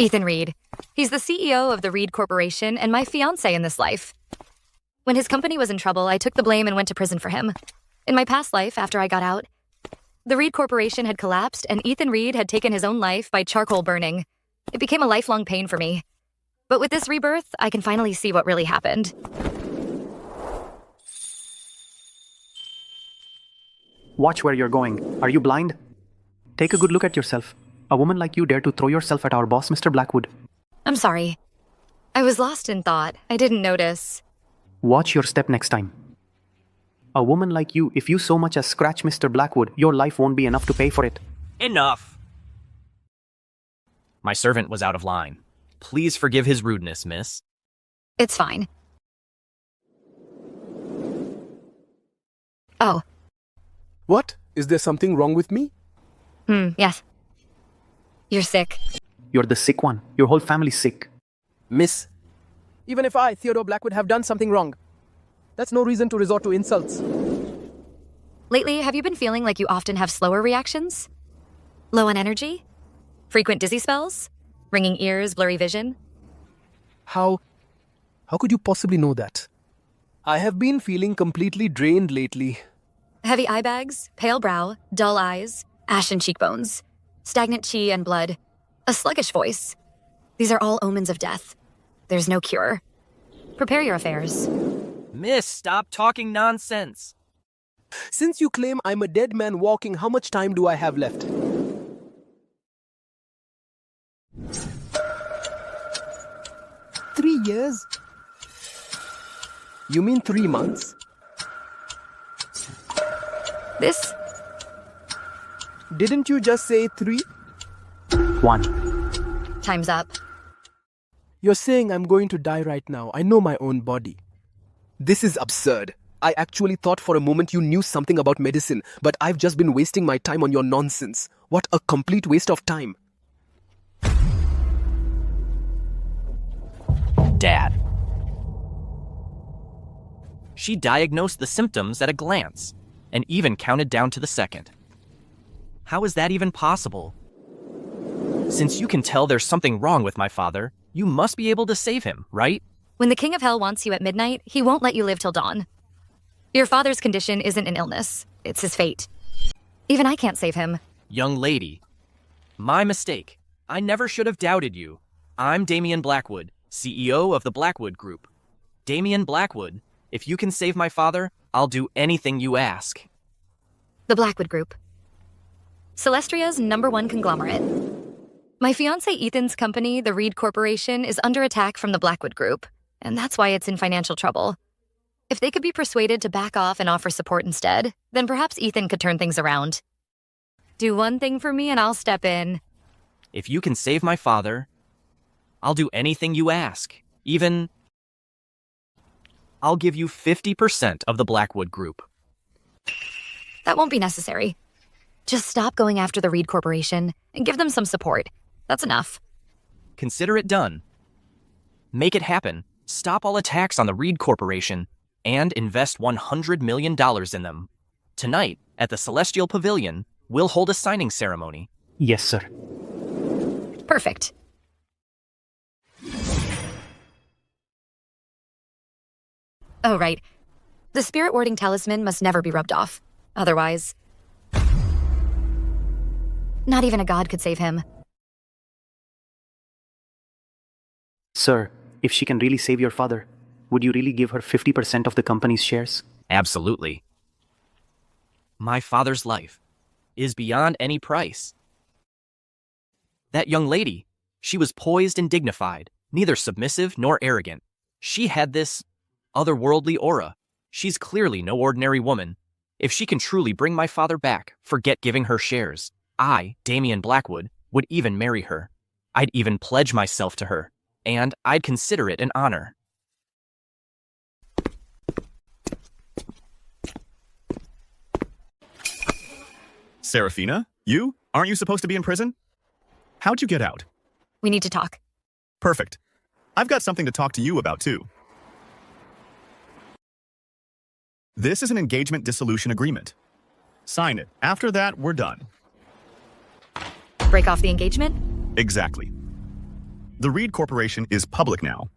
Ethan Reed. He's the CEO of the Reed Corporation and my fiancé in this life. When his company was in trouble, I took the blame and went to prison for him. In my past life, after I got out, the Reed Corporation had collapsed and Ethan Reed had taken his own life by charcoal burning. It became a lifelong pain for me. But with this rebirth, I can finally see what really happened. Watch where you're going. Are you blind? Take a good look at yourself. A woman like you dare to throw yourself at our boss, Mr. Blackwood. I'm sorry. I was lost in thought. I didn't notice. Watch your step next time. A woman like you, if you so much as scratch Mr. Blackwood, your life won't be enough to pay for it. Enough! My servant was out of line. Please forgive his rudeness, miss. It's fine. Oh. What? Is there something wrong with me? Yes. You're sick. You're the sick one. Your whole family's sick. Miss. Even if I, Theodore Blackwood, have done something wrong, that's no reason to resort to insults. Lately, have you been feeling like you often have slower reactions? Low on energy? Frequent dizzy spells? Ringing ears, blurry vision? How could you possibly know that? I have been feeling completely drained lately. Heavy eye bags, pale brow, dull eyes, ashen cheekbones, stagnant chi and blood, a sluggish voice. These are all omens of death. There's no cure. Prepare your affairs. Miss, stop talking nonsense. Since you claim I'm a dead man walking, how much time do I have left? Three years? You mean 3 months? This? Didn't you just say 3? 1. Time's up. You're saying I'm going to die right now. I know my own body. This is absurd. I actually thought for a moment you knew something about medicine, but I've just been wasting my time on your nonsense. What a complete waste of time. Dad. She diagnosed the symptoms at a glance, and even counted down to the second. How is that even possible? Since you can tell there's something wrong with my father, you must be able to save him, right? When the King of Hell wants you at midnight, he won't let you live till dawn. Your father's condition isn't an illness. It's his fate. Even I can't save him. Young lady. My mistake. I never should have doubted you. I'm Damian Blackwood, CEO of the Blackwood Group. Damian Blackwood, if you can save my father, I'll do anything you ask. The Blackwood Group. Celestria's #1 conglomerate. My fiancé Ethan's company, the Reed Corporation, is under attack from the Blackwood Group, and that's why it's in financial trouble. If they could be persuaded to back off and offer support instead, then perhaps Ethan could turn things around. Do one thing for me and I'll step in. If you can save my father, I'll do anything you ask. Even, I'll give you 50% of the Blackwood Group. That won't be necessary. Just stop going after the Reed Corporation and give them some support. That's enough. Consider it done. Make it happen. Stop all attacks on the Reed Corporation and invest $100 million in them. Tonight, at the Celestial Pavilion, we'll hold a signing ceremony. Yes, sir. Perfect. Oh, right. The spirit warding talisman must never be rubbed off. Otherwise, not even a god could save him. Sir, if she can really save your father, would you really give her 50% of the company's shares? Absolutely. My father's life is beyond any price. That young lady, she was poised and dignified, neither submissive nor arrogant. She had this otherworldly aura. She's clearly no ordinary woman. If she can truly bring my father back, forget giving her shares. I, Damian Blackwood, would even marry her. I'd even pledge myself to her, and I'd consider it an honor. Seraphina? You? Aren't you supposed to be in prison? How'd you get out? We need to talk. Perfect. I've got something to talk to you about, too. This is an engagement dissolution agreement. Sign it. After that, we're done. Break off the engagement? Exactly. The Reed Corporation is public now.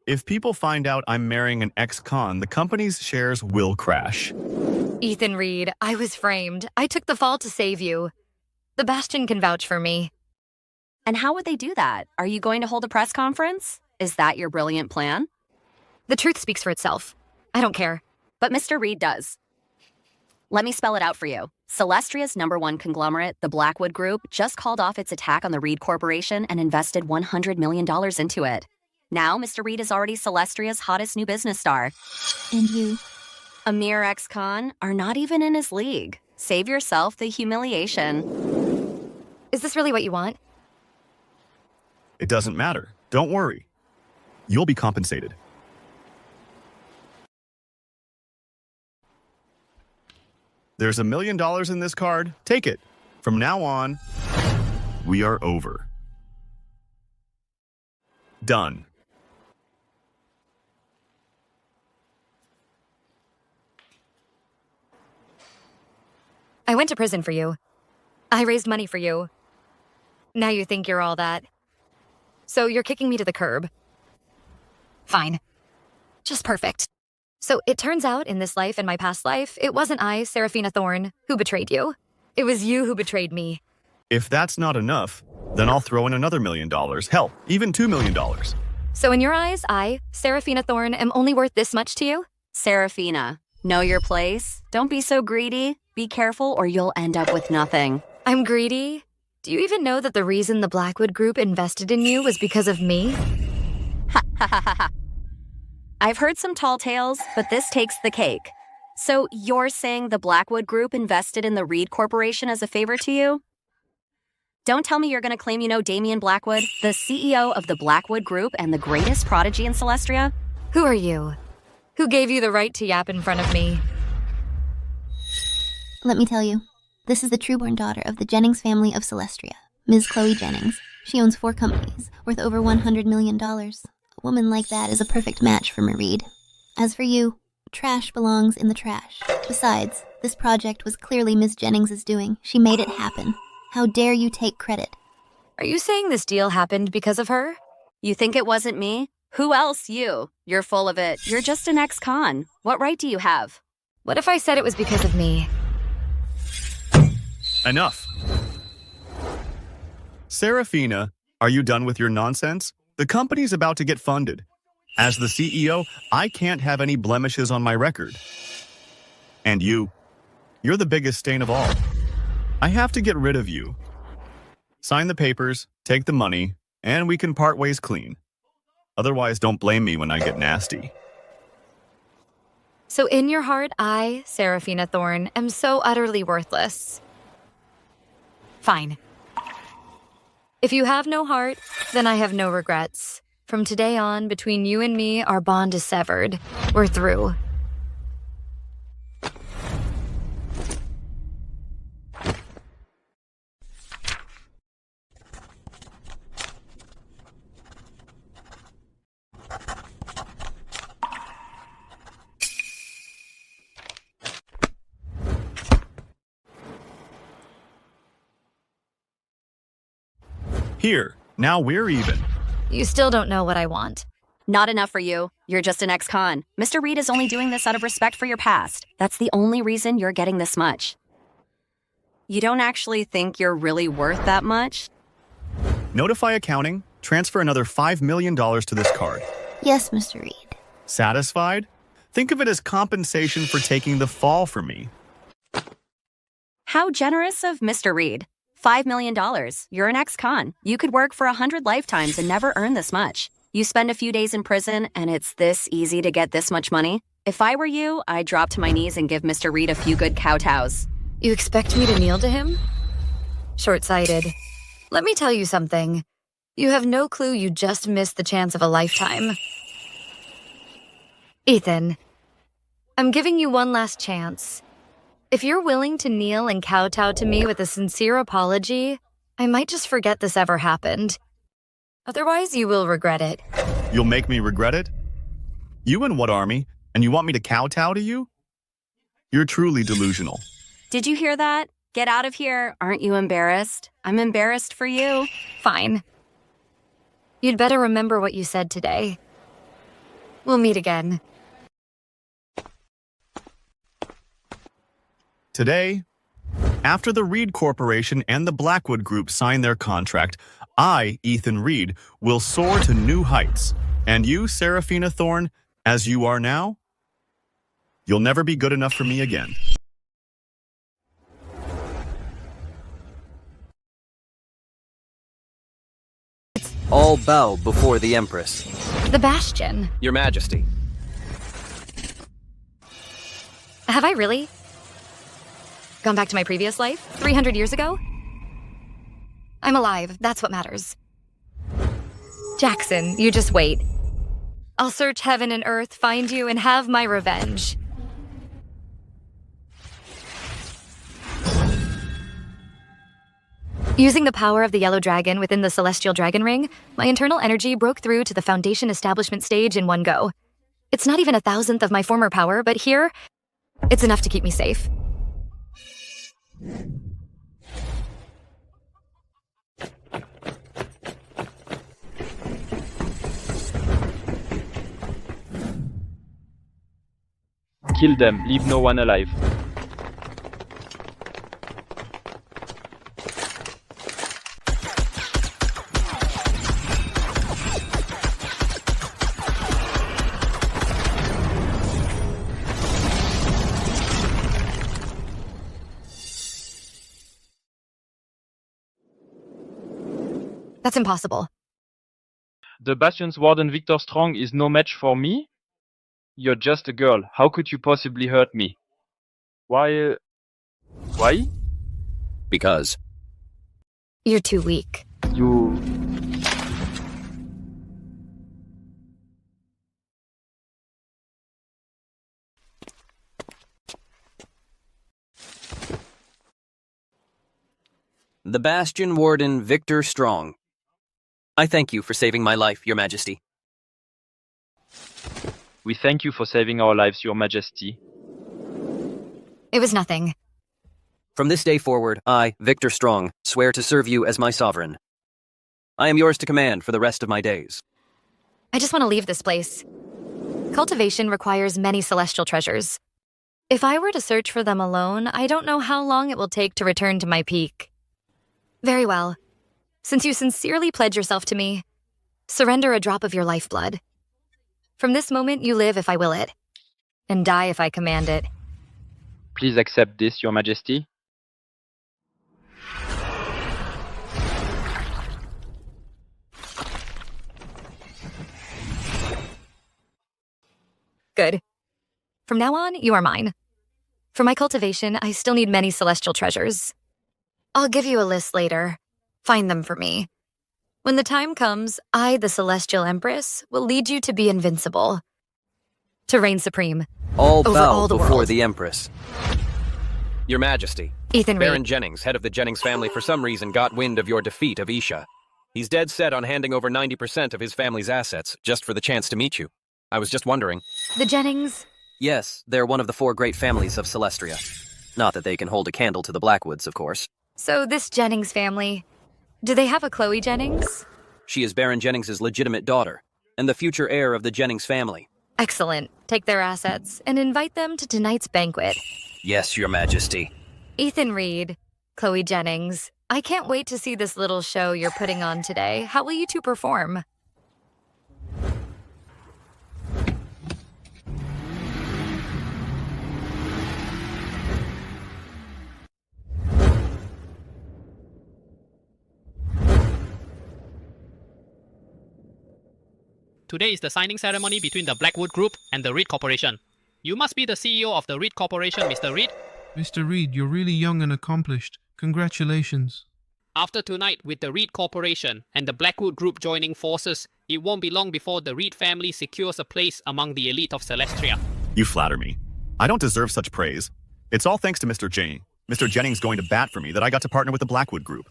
If people find out I'm marrying an ex-con, the company's shares will crash. Ethan Reed, I was framed. I took the fall to save you. The Bastion can vouch for me. And how would they do that? Are you going to hold a press conference? Is that your brilliant plan? The truth speaks for itself. I don't care. But Mr. Reed does. Let me spell it out for you. Celestria's #1 conglomerate, the Blackwood Group, just called off its attack on the Reed Corporation and invested $100 million into it. Now, Mr. Reed is already Celestria's hottest new business star. And you? A mere ex-con are not even in his league. Save yourself the humiliation. Is this really what you want? It doesn't matter. Don't worry. You'll be compensated. There's $1 million in this card. Take it. From now on, we are over. Done. I went to prison for you. I raised money for you. Now you think you're all that. So you're kicking me to the curb. Fine. Just perfect. So it turns out in this life and my past life, it wasn't I, Seraphina Thorne, who betrayed you. It was you who betrayed me. If that's not enough, then I'll throw in another $1 million. Hell, even $2 million. So in your eyes, I, Seraphina Thorne, am only worth this much to you? Seraphina, know your place. Don't be so greedy. Be careful or you'll end up with nothing. I'm greedy? Do you even know that the reason the Blackwood Group invested in you was because of me? Ha ha ha ha ha. I've heard some tall tales, but this takes the cake. So you're saying the Blackwood Group invested in the Reed Corporation as a favor to you? Don't tell me you're going to claim you know Damian Blackwood, the CEO of the Blackwood Group and the greatest prodigy in Celestria? Who are you? Who gave you the right to yap in front of me? Let me tell you. This is the true-born daughter of the Jennings family of Celestria, Ms. Chloe Jennings. She owns 4 companies, worth over $100 million. A woman like that is a perfect match for Reed. As for you, trash belongs in the trash. Besides, this project was clearly Ms. Jennings' doing. She made it happen. How dare you take credit? Are you saying this deal happened because of her? You think it wasn't me? Who else you? You're full of it. You're just an ex-con. What right do you have? What if I said it was because of me? Enough. Seraphina, are you done with your nonsense? The company's about to get funded. As the CEO, I can't have any blemishes on my record. And you're the biggest stain of all. I have to get rid of you. Sign the papers, take the money, and we can part ways clean. Otherwise, don't blame me when I get nasty. So in your heart, I, Seraphina Thorne, am so utterly worthless. Fine. If you have no heart, then I have no regrets. From today on, between you and me, our bond is severed. We're through. Here, now we're even. You still don't know what I want. Not enough for you. You're just an ex-con. Mr. Reed is only doing this out of respect for your past. That's the only reason you're getting this much. You don't actually think you're really worth that much? Notify accounting, transfer another $5 million to this card. Yes, Mr. Reed. Satisfied? Think of it as compensation for taking the fall for me. How generous of Mr. Reed. $5 million. You're an ex-con. You could work for 100 lifetimes and never earn this much. You spend a few days in prison, and it's this easy to get this much money? If I were you, I'd drop to my knees and give Mr. Reed a few good kowtows. You expect me to kneel to him? Short-sighted. Let me tell you something. You have no clue you just missed the chance of a lifetime. Ethan, I'm giving you one last chance. If you're willing to kneel and kowtow to me with a sincere apology, I might just forget this ever happened. Otherwise, you will regret it. You'll make me regret it? You in what army? And you want me to kowtow to you? You're truly delusional. Did you hear that? Get out of here. Aren't you embarrassed? I'm embarrassed for you. Fine. You'd better remember what you said today. We'll meet again. Today, after the Reed Corporation and the Blackwood Group sign their contract, I, Ethan Reed, will soar to new heights. And you, Seraphina Thorne, as you are now, you'll never be good enough for me again. All bow before the Empress. The Bastion. Your Majesty. Have I really? Gone back to my previous life? 300 years ago? I'm alive, that's what matters. Jackson, you just wait. I'll search heaven and earth, find you, and have my revenge. Using the power of the yellow dragon within the celestial dragon ring, my internal energy broke through to the foundation establishment stage in one go. It's not even 1,000th of my former power, but here, it's enough to keep me safe. Kill them, leave no one alive. That's impossible. The Bastion's Warden Victor Strong is no match for me? You're just a girl. How could you possibly hurt me? Why? Because. You're too weak. You... The Bastion Warden Victor Strong. I thank you for saving my life, Your Majesty. We thank you for saving our lives, Your Majesty. It was nothing. From this day forward, I, Victor Strong, swear to serve you as my sovereign. I am yours to command for the rest of my days. I just want to leave this place. Cultivation requires many celestial treasures. If I were to search for them alone, I don't know how long it will take to return to my peak. Very well. Since you sincerely pledge yourself to me, surrender a drop of your lifeblood. From this moment, you live if I will it, and die if I command it. Please accept this, Your Majesty. Good. From now on, you are mine. For my cultivation, I still need many celestial treasures. I'll give you a list later. Find them for me. When the time comes, I, the Celestial Empress, will lead you to be invincible. To reign supreme. All over bow all the before world. the Empress. Your Majesty. Ethan Baron Reed. Jennings, head of the Jennings family, for some reason got wind of your defeat of Isha. He's dead set on handing over 90% of his family's assets, just for the chance to meet you. I was just wondering. The Jennings? Yes, they're one of the 4 great families of Celestria. Not that they can hold a candle to the Blackwoods, of course. So this Jennings family, do they have a Chloe Jennings? She is Baron Jennings's legitimate daughter, and the future heir of the Jennings family. Excellent. Take their assets and invite them to tonight's banquet. Yes, Your Majesty. Ethan Reed, Chloe Jennings, I can't wait to see this little show you're putting on today. How will you two perform? Today is the signing ceremony between the Blackwood Group and the Reed Corporation. You must be the CEO of the Reed Corporation, Mr. Reed. Mr. Reed, you're really young and accomplished. Congratulations. After tonight, with the Reed Corporation and the Blackwood Group joining forces, it won't be long before the Reed family secures a place among the elite of Celestria. You flatter me. I don't deserve such praise. It's all thanks to Mr. Jennings going to bat for me that I got to partner with the Blackwood Group.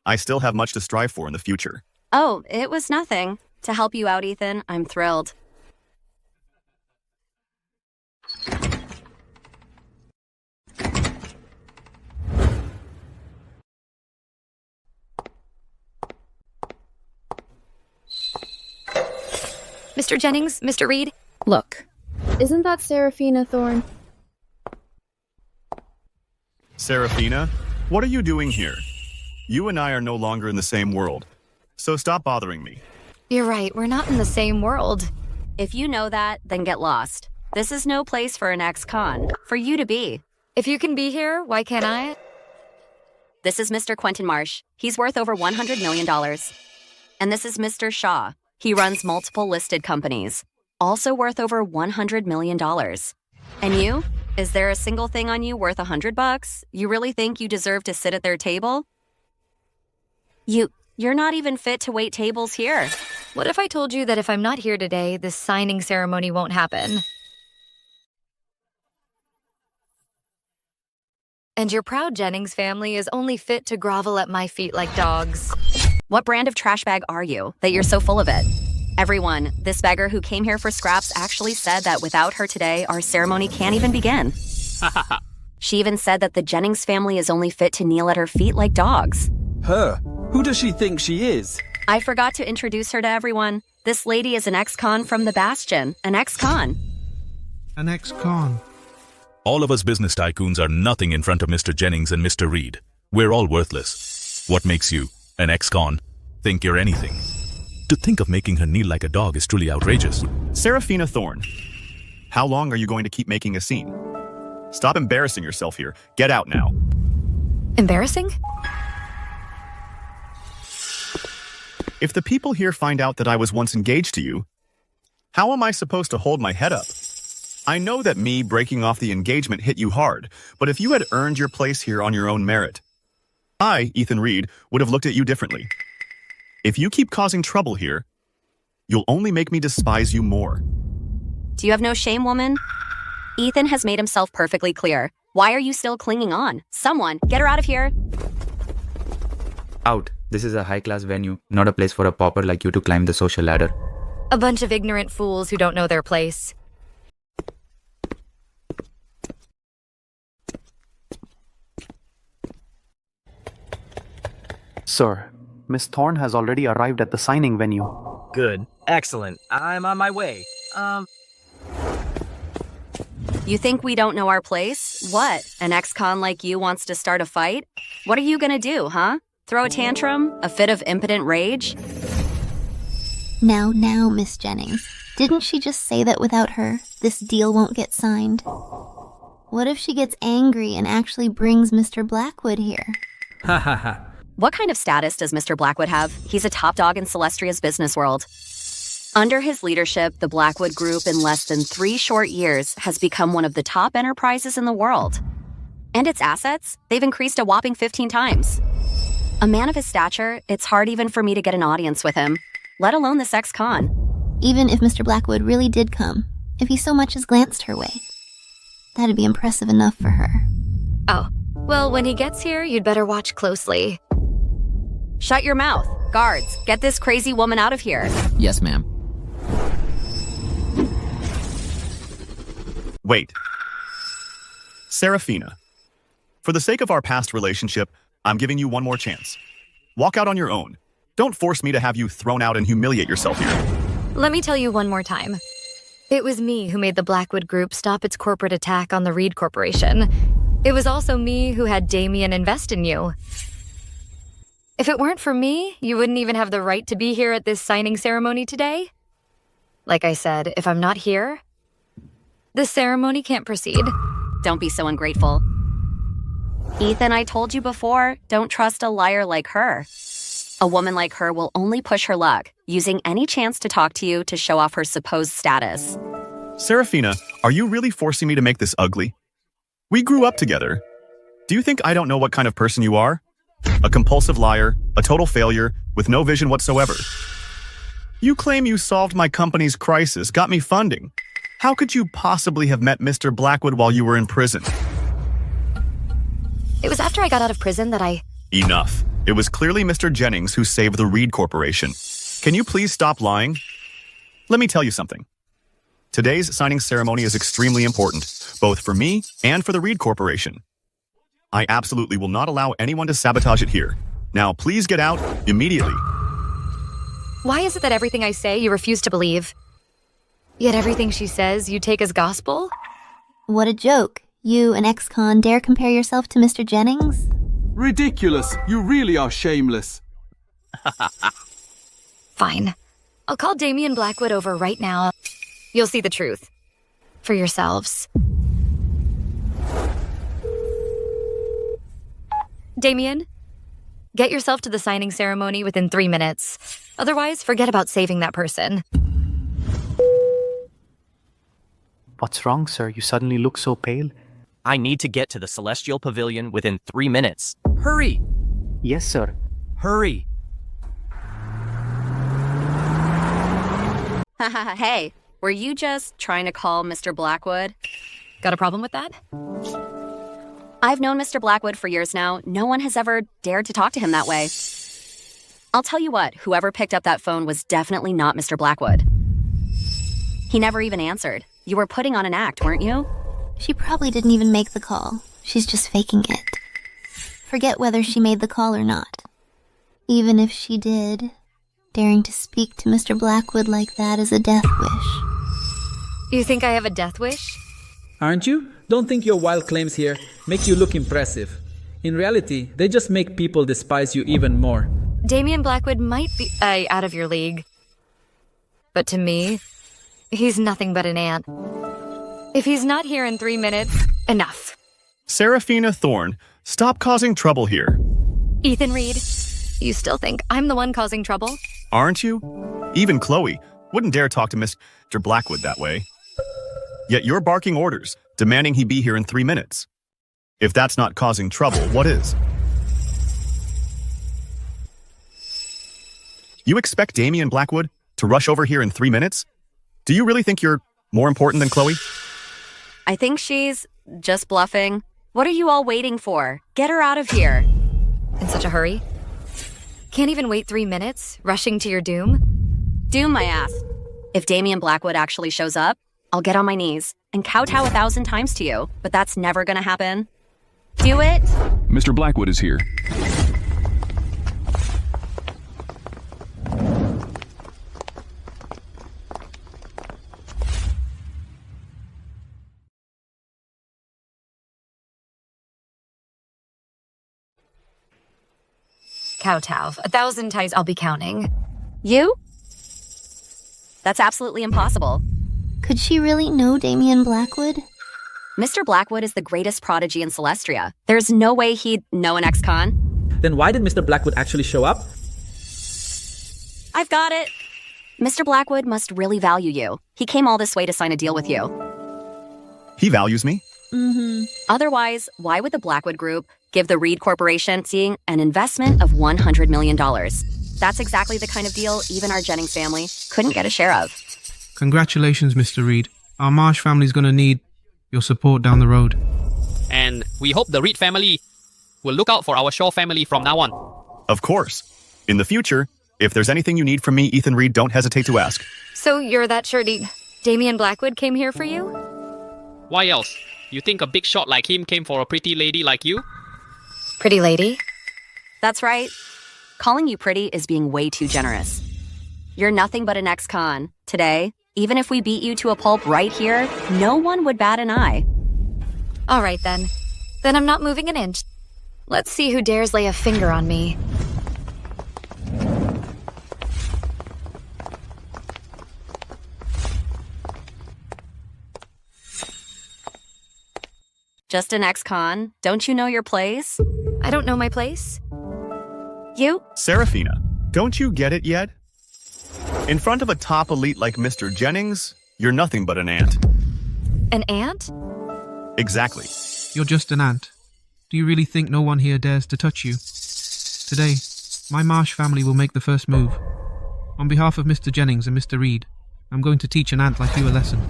I still have much to strive for in the future. Oh, it was nothing. To help you out, Ethan, I'm thrilled. Mr. Jennings, Mr. Reed? Look, isn't that Seraphina Thorne? Seraphina, what are you doing here? You and I are no longer in the same world, so stop bothering me. You're right, we're not in the same world. If you know that, then get lost. This is no place for an ex-con, for you to be. If you can be here, why can't I? This is Mr. Quentin Marsh. He's worth over $100 million. And this is Mr. Shaw. He runs multiple listed companies, also worth over $100 million. And you? Is there a single thing on you worth $100? You really think you deserve to sit at their table? You're not even fit to wait tables here. What if I told you that if I'm not here today, this signing ceremony won't happen? And your proud Jennings family is only fit to grovel at my feet like dogs. What brand of trash bag are you that you're so full of it? Everyone, this beggar who came here for scraps actually said that without her today, our ceremony can't even begin. She even said that the Jennings family is only fit to kneel at her feet like dogs. Her? Who does she think she is? I forgot to introduce her to everyone. This lady is an ex-con from the Bastion. An ex-con. An ex-con. All of us business tycoons are nothing in front of Mr. Jennings and Mr. Reed. We're all worthless. What makes you, an ex-con, think you're anything? To think of making her kneel like a dog is truly outrageous. Seraphina Thorne, how long are you going to keep making a scene? Stop embarrassing yourself here. Get out now. Embarrassing? If the people here find out that I was once engaged to you, how am I supposed to hold my head up? I know that me breaking off the engagement hit you hard, but if you had earned your place here on your own merit, I, Ethan Reed, would have looked at you differently. If you keep causing trouble here, you'll only make me despise you more. Do you have no shame, woman? Ethan has made himself perfectly clear. Why are you still clinging on? Someone, get her out of here. Out. This is a high-class venue, not a place for a pauper like you to climb the social ladder. A bunch of ignorant fools who don't know their place. Sir, Miss Thorne has already arrived at the signing venue. Good. Excellent. I'm on my way. You think we don't know our place? What? An ex-con like you wants to start a fight? What are you gonna do, huh? Throw a tantrum? A fit of impotent rage? Now, Miss Jennings. Didn't she just say that without her, this deal won't get signed? What if she gets angry and actually brings Mr. Blackwood here? Ha ha ha. What kind of status does Mr. Blackwood have? He's a top dog in Celestria's business world. Under his leadership, the Blackwood Group in less than 3 short years has become one of the top enterprises in the world. And its assets, they've increased a whopping 15 times. A man of his stature, it's hard even for me to get an audience with him, let alone this ex-con. Even if Mr. Blackwood really did come, if he so much as glanced her way, that'd be impressive enough for her. Oh, well, when he gets here, you'd better watch closely. Shut your mouth. Guards, get this crazy woman out of here. Yes, ma'am. Wait. Seraphina, for the sake of our past relationship, I'm giving you one more chance. Walk out on your own. Don't force me to have you thrown out and humiliate yourself here. Let me tell you one more time. It was me who made the Blackwood Group stop its corporate attack on the Reed Corporation. It was also me who had Damien invest in you. If it weren't for me, you wouldn't even have the right to be here at this signing ceremony today. Like I said, if I'm not here, the ceremony can't proceed. Don't be so ungrateful. Ethan, I told you before, don't trust a liar like her. A woman like her will only push her luck, using any chance to talk to you to show off her supposed status. Seraphina, are you really forcing me to make this ugly? We grew up together. Do you think I don't know what kind of person you are? A compulsive liar, a total failure, with no vision whatsoever. You claim you solved my company's crisis, got me funding. How could you possibly have met Mr. Blackwood while you were in prison? It was after I got out of prison that I... Enough. It was clearly Mr. Jennings who saved the Reed Corporation. Can you please stop lying? Let me tell you something. Today's signing ceremony is extremely important, both for me and for the Reed Corporation. I absolutely will not allow anyone to sabotage it here. Now, please get out immediately. Why is it that everything I say you refuse to believe? Yet everything she says you take as gospel? What a joke. You, an ex-con, dare compare yourself to Mr. Jennings? Ridiculous. You really are shameless. Fine. I'll call Damian Blackwood over right now. You'll see the truth. For yourselves. Damian, get yourself to the signing ceremony within 3 minutes. Otherwise, forget about saving that person. What's wrong, sir? You suddenly look so pale. I need to get to the Celestial Pavilion within 3 minutes. Hurry! Yes, sir. Hurry! Hey, were you just trying to call Mr. Blackwood? Got a problem with that? I've known Mr. Blackwood for years now. No one has ever dared to talk to him that way. I'll tell you what, whoever picked up that phone was definitely not Mr. Blackwood. He never even answered. You were putting on an act, weren't you? She probably didn't even make the call. She's just faking it. Forget whether she made the call or not. Even if she did, daring to speak to Mr. Blackwood like that is a death wish. You think I have a death wish? Aren't you? Don't think your wild claims here make you look impressive. In reality, they just make people despise you even more. Damian Blackwood might be out of your league. But to me, he's nothing but an ant. If he's not here in 3 minutes, enough. Seraphina Thorne, stop causing trouble here. Ethan Reed, you still think I'm the one causing trouble? Aren't you? Even Chloe wouldn't dare talk to Mr. Blackwood that way. Yet you're barking orders, demanding he be here in 3 minutes. If that's not causing trouble, what is? You expect Damian Blackwood to rush over here in 3 minutes? Do you really think you're more important than Chloe? I think she's just bluffing. What are you all waiting for? Get her out of here. In such a hurry? Can't even wait 3 minutes, rushing to your doom? Doom my ass. If Damian Blackwood actually shows up, I'll get on my knees and kowtow 1,000 times to you, but that's never gonna happen. Do it! Mr. Blackwood is here. Kowtow. 1,000 times I'll be counting. You? That's absolutely impossible. Could she really know Damian Blackwood? Mr. Blackwood is the greatest prodigy in Celestria. There's no way he'd know an ex-con. Then why did Mr. Blackwood actually show up? I've got it. Mr. Blackwood must really value you. He came all this way to sign a deal with you. He values me? Mm-hmm. Otherwise, why would the Blackwood Group give the Reed Corporation seeing an investment of $100 million? That's exactly the kind of deal even our Jennings family couldn't get a share of. Congratulations, Mr. Reed. Our Marsh family's gonna need your support down the road. And we hope the Reed family will look out for our Shaw family from now on. Of course. In the future, if there's anything you need from me, Ethan Reed, don't hesitate to ask. So you're that shirty Damian Blackwood came here for you? Why else? You think a big shot like him came for a pretty lady like you? Pretty lady? That's right. Calling you pretty is being way too generous. You're nothing but an ex-con. Today, even if we beat you to a pulp right here, no one would bat an eye. All right, then. Then I'm not moving an inch. Let's see who dares lay a finger on me. Just an ex-con? Don't you know your place? I don't know my place. You? Seraphina, don't you get it yet? In front of a top elite like Mr. Jennings, you're nothing but an ant. An ant? Exactly. You're just an ant. Do you really think no one here dares to touch you? Today, my Marsh family will make the first move. On behalf of Mr. Jennings and Mr. Reed, I'm going to teach an ant like you a lesson.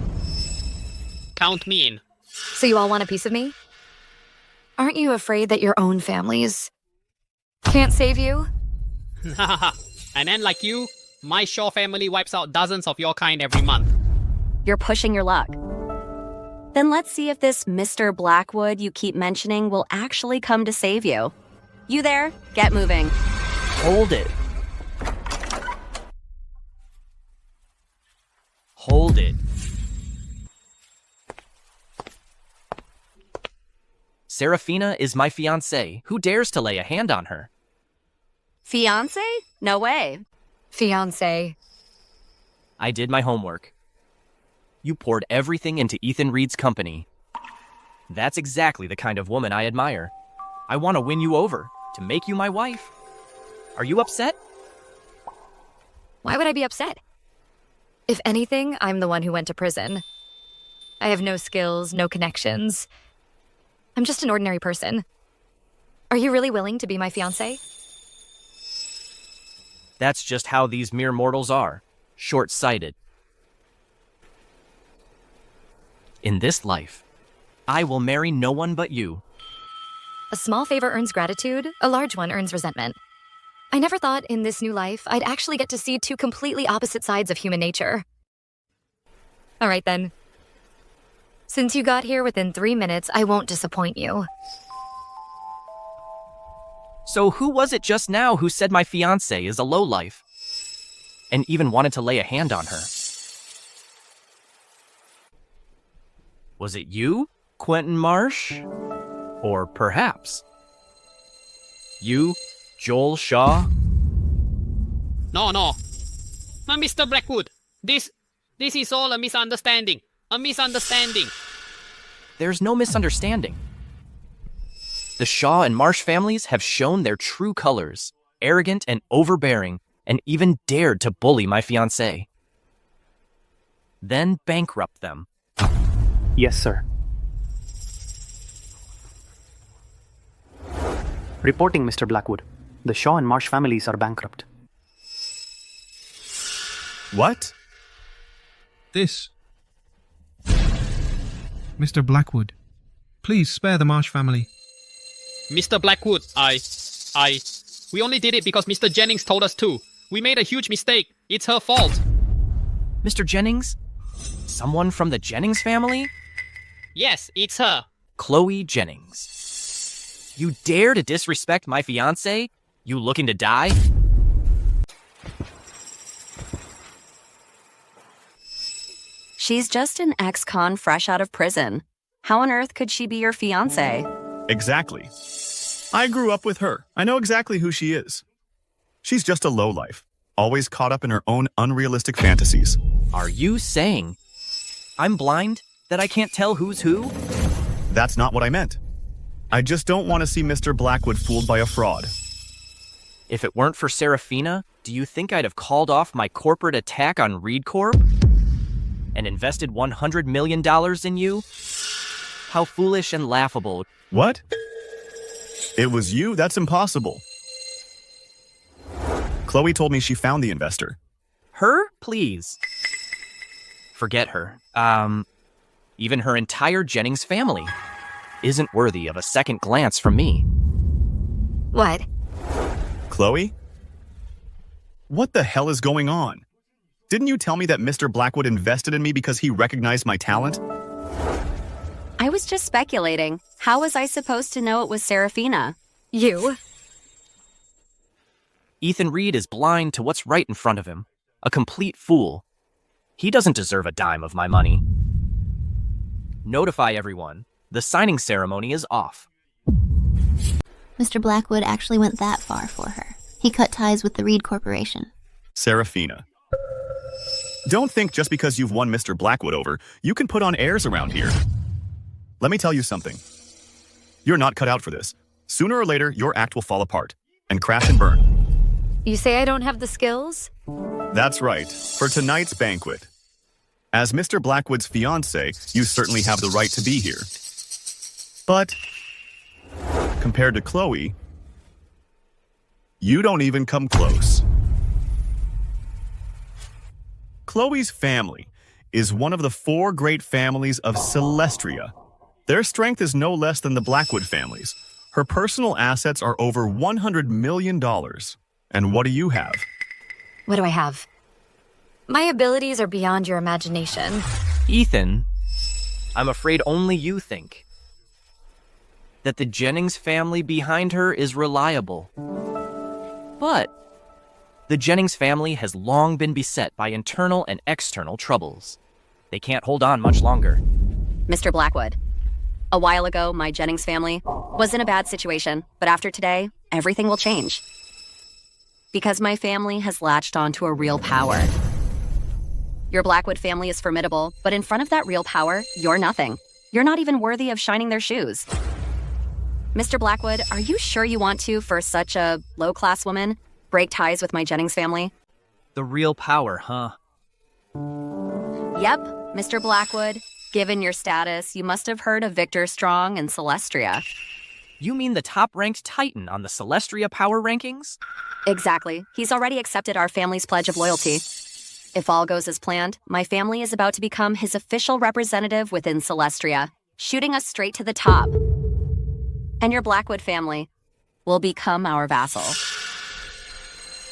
Count me in. So you all want a piece of me? Aren't you afraid that your own families can't save you? An ant like you, my Shaw family wipes out dozens of your kind every month. You're pushing your luck. Then let's see if this Mr. Blackwood you keep mentioning will actually come to save you. You there? Get moving. Hold it. Hold it. Serafina is my fiancée. Who dares to lay a hand on her? Fiancé? No way. Fiancé. I did my homework. You poured everything into Ethan Reed's company. That's exactly the kind of woman I admire. I want to win you over, to make you my wife. Are you upset? Why would I be upset? If anything, I'm the one who went to prison. I have no skills, no connections. I'm just an ordinary person. Are you really willing to be my fiancé? That's just how these mere mortals are. Short-sighted. In this life, I will marry no one but you. A small favor earns gratitude, a large one earns resentment. I never thought in this new life I'd actually get to see two completely opposite sides of human nature. All right then. Since you got here within 3 minutes, I won't disappoint you. So who was it just now who said my fiancé is a lowlife? And even wanted to lay a hand on her? Was it you, Quentin Marsh? Or perhaps you, Joel Shaw? No. Mr. Blackwood, this is all a misunderstanding. A misunderstanding. There's no misunderstanding. The Shaw and Marsh families have shown their true colors, arrogant and overbearing, and even dared to bully my fiancé. Then bankrupt them. Yes, sir. Reporting, Mr. Blackwood. The Shaw and Marsh families are bankrupt. What? This. Mr. Blackwood, please spare the Marsh family. Mr. Blackwood, we only did it because Mr. Jennings told us to. We made a huge mistake. It's her fault. Mr. Jennings? Someone from the Jennings family? Yes, it's her. Chloe Jennings. You dare to disrespect my fiancé? You looking to die? She's just an ex-con fresh out of prison. How on earth could she be your fiancé? Exactly. I grew up with her. I know exactly who she is. She's just a lowlife, always caught up in her own unrealistic fantasies. Are you saying I'm blind, that I can't tell who's who? That's not what I meant. I just don't want to see Mr. Blackwood fooled by a fraud. If it weren't for Serafina, do you think I'd have called off my corporate attack on Reed Corp? And invested $100 million in you? How foolish and laughable. What? It was you? That's impossible. Chloe told me she found the investor. Her? Please. Forget her. Even her entire Jennings family isn't worthy of a second glance from me. What? Chloe? What the hell is going on? Didn't you tell me that Mr. Blackwood invested in me because he recognized my talent? I was just speculating. How was I supposed to know it was Serafina? You? Ethan Reed is blind to what's right in front of him. A complete fool. He doesn't deserve a dime of my money. Notify everyone. The signing ceremony is off. Mr. Blackwood actually went that far for her. He cut ties with the Reed Corporation. Serafina. Don't think just because you've won Mr. Blackwood over, you can put on airs around here. Let me tell you something. You're not cut out for this. Sooner or later, your act will fall apart and crash and burn. You say I don't have the skills? That's right. For tonight's banquet. As Mr. Blackwood's fiancé, you certainly have the right to be here. But compared to Chloe, you don't even come close. Chloe's family is one of the 4 great families of Celestria. Their strength is no less than the Blackwood family's. Her personal assets are over $100 million. And what do you have? What do I have? My abilities are beyond your imagination. Ethan, I'm afraid only you think that the Jennings family behind her is reliable. But The Jennings family has long been beset by internal and external troubles. They can't hold on much longer. Mr. Blackwood, a while ago, my Jennings family was in a bad situation, but after today, everything will change. Because my family has latched onto a real power. Your Blackwood family is formidable, but in front of that real power, you're nothing. You're not even worthy of shining their shoes. Mr. Blackwood, are you sure you want to, for such a low-class woman, break ties with my Jennings family? The real power, huh? Yep, Mr. Blackwood. Given your status, you must have heard of Victor Strong and Celestria. You mean the top-ranked Titan on the Celestria power rankings? Exactly. He's already accepted our family's pledge of loyalty. If all goes as planned, my family is about to become his official representative within Celestria, shooting us straight to the top. And your Blackwood family will become our vassal.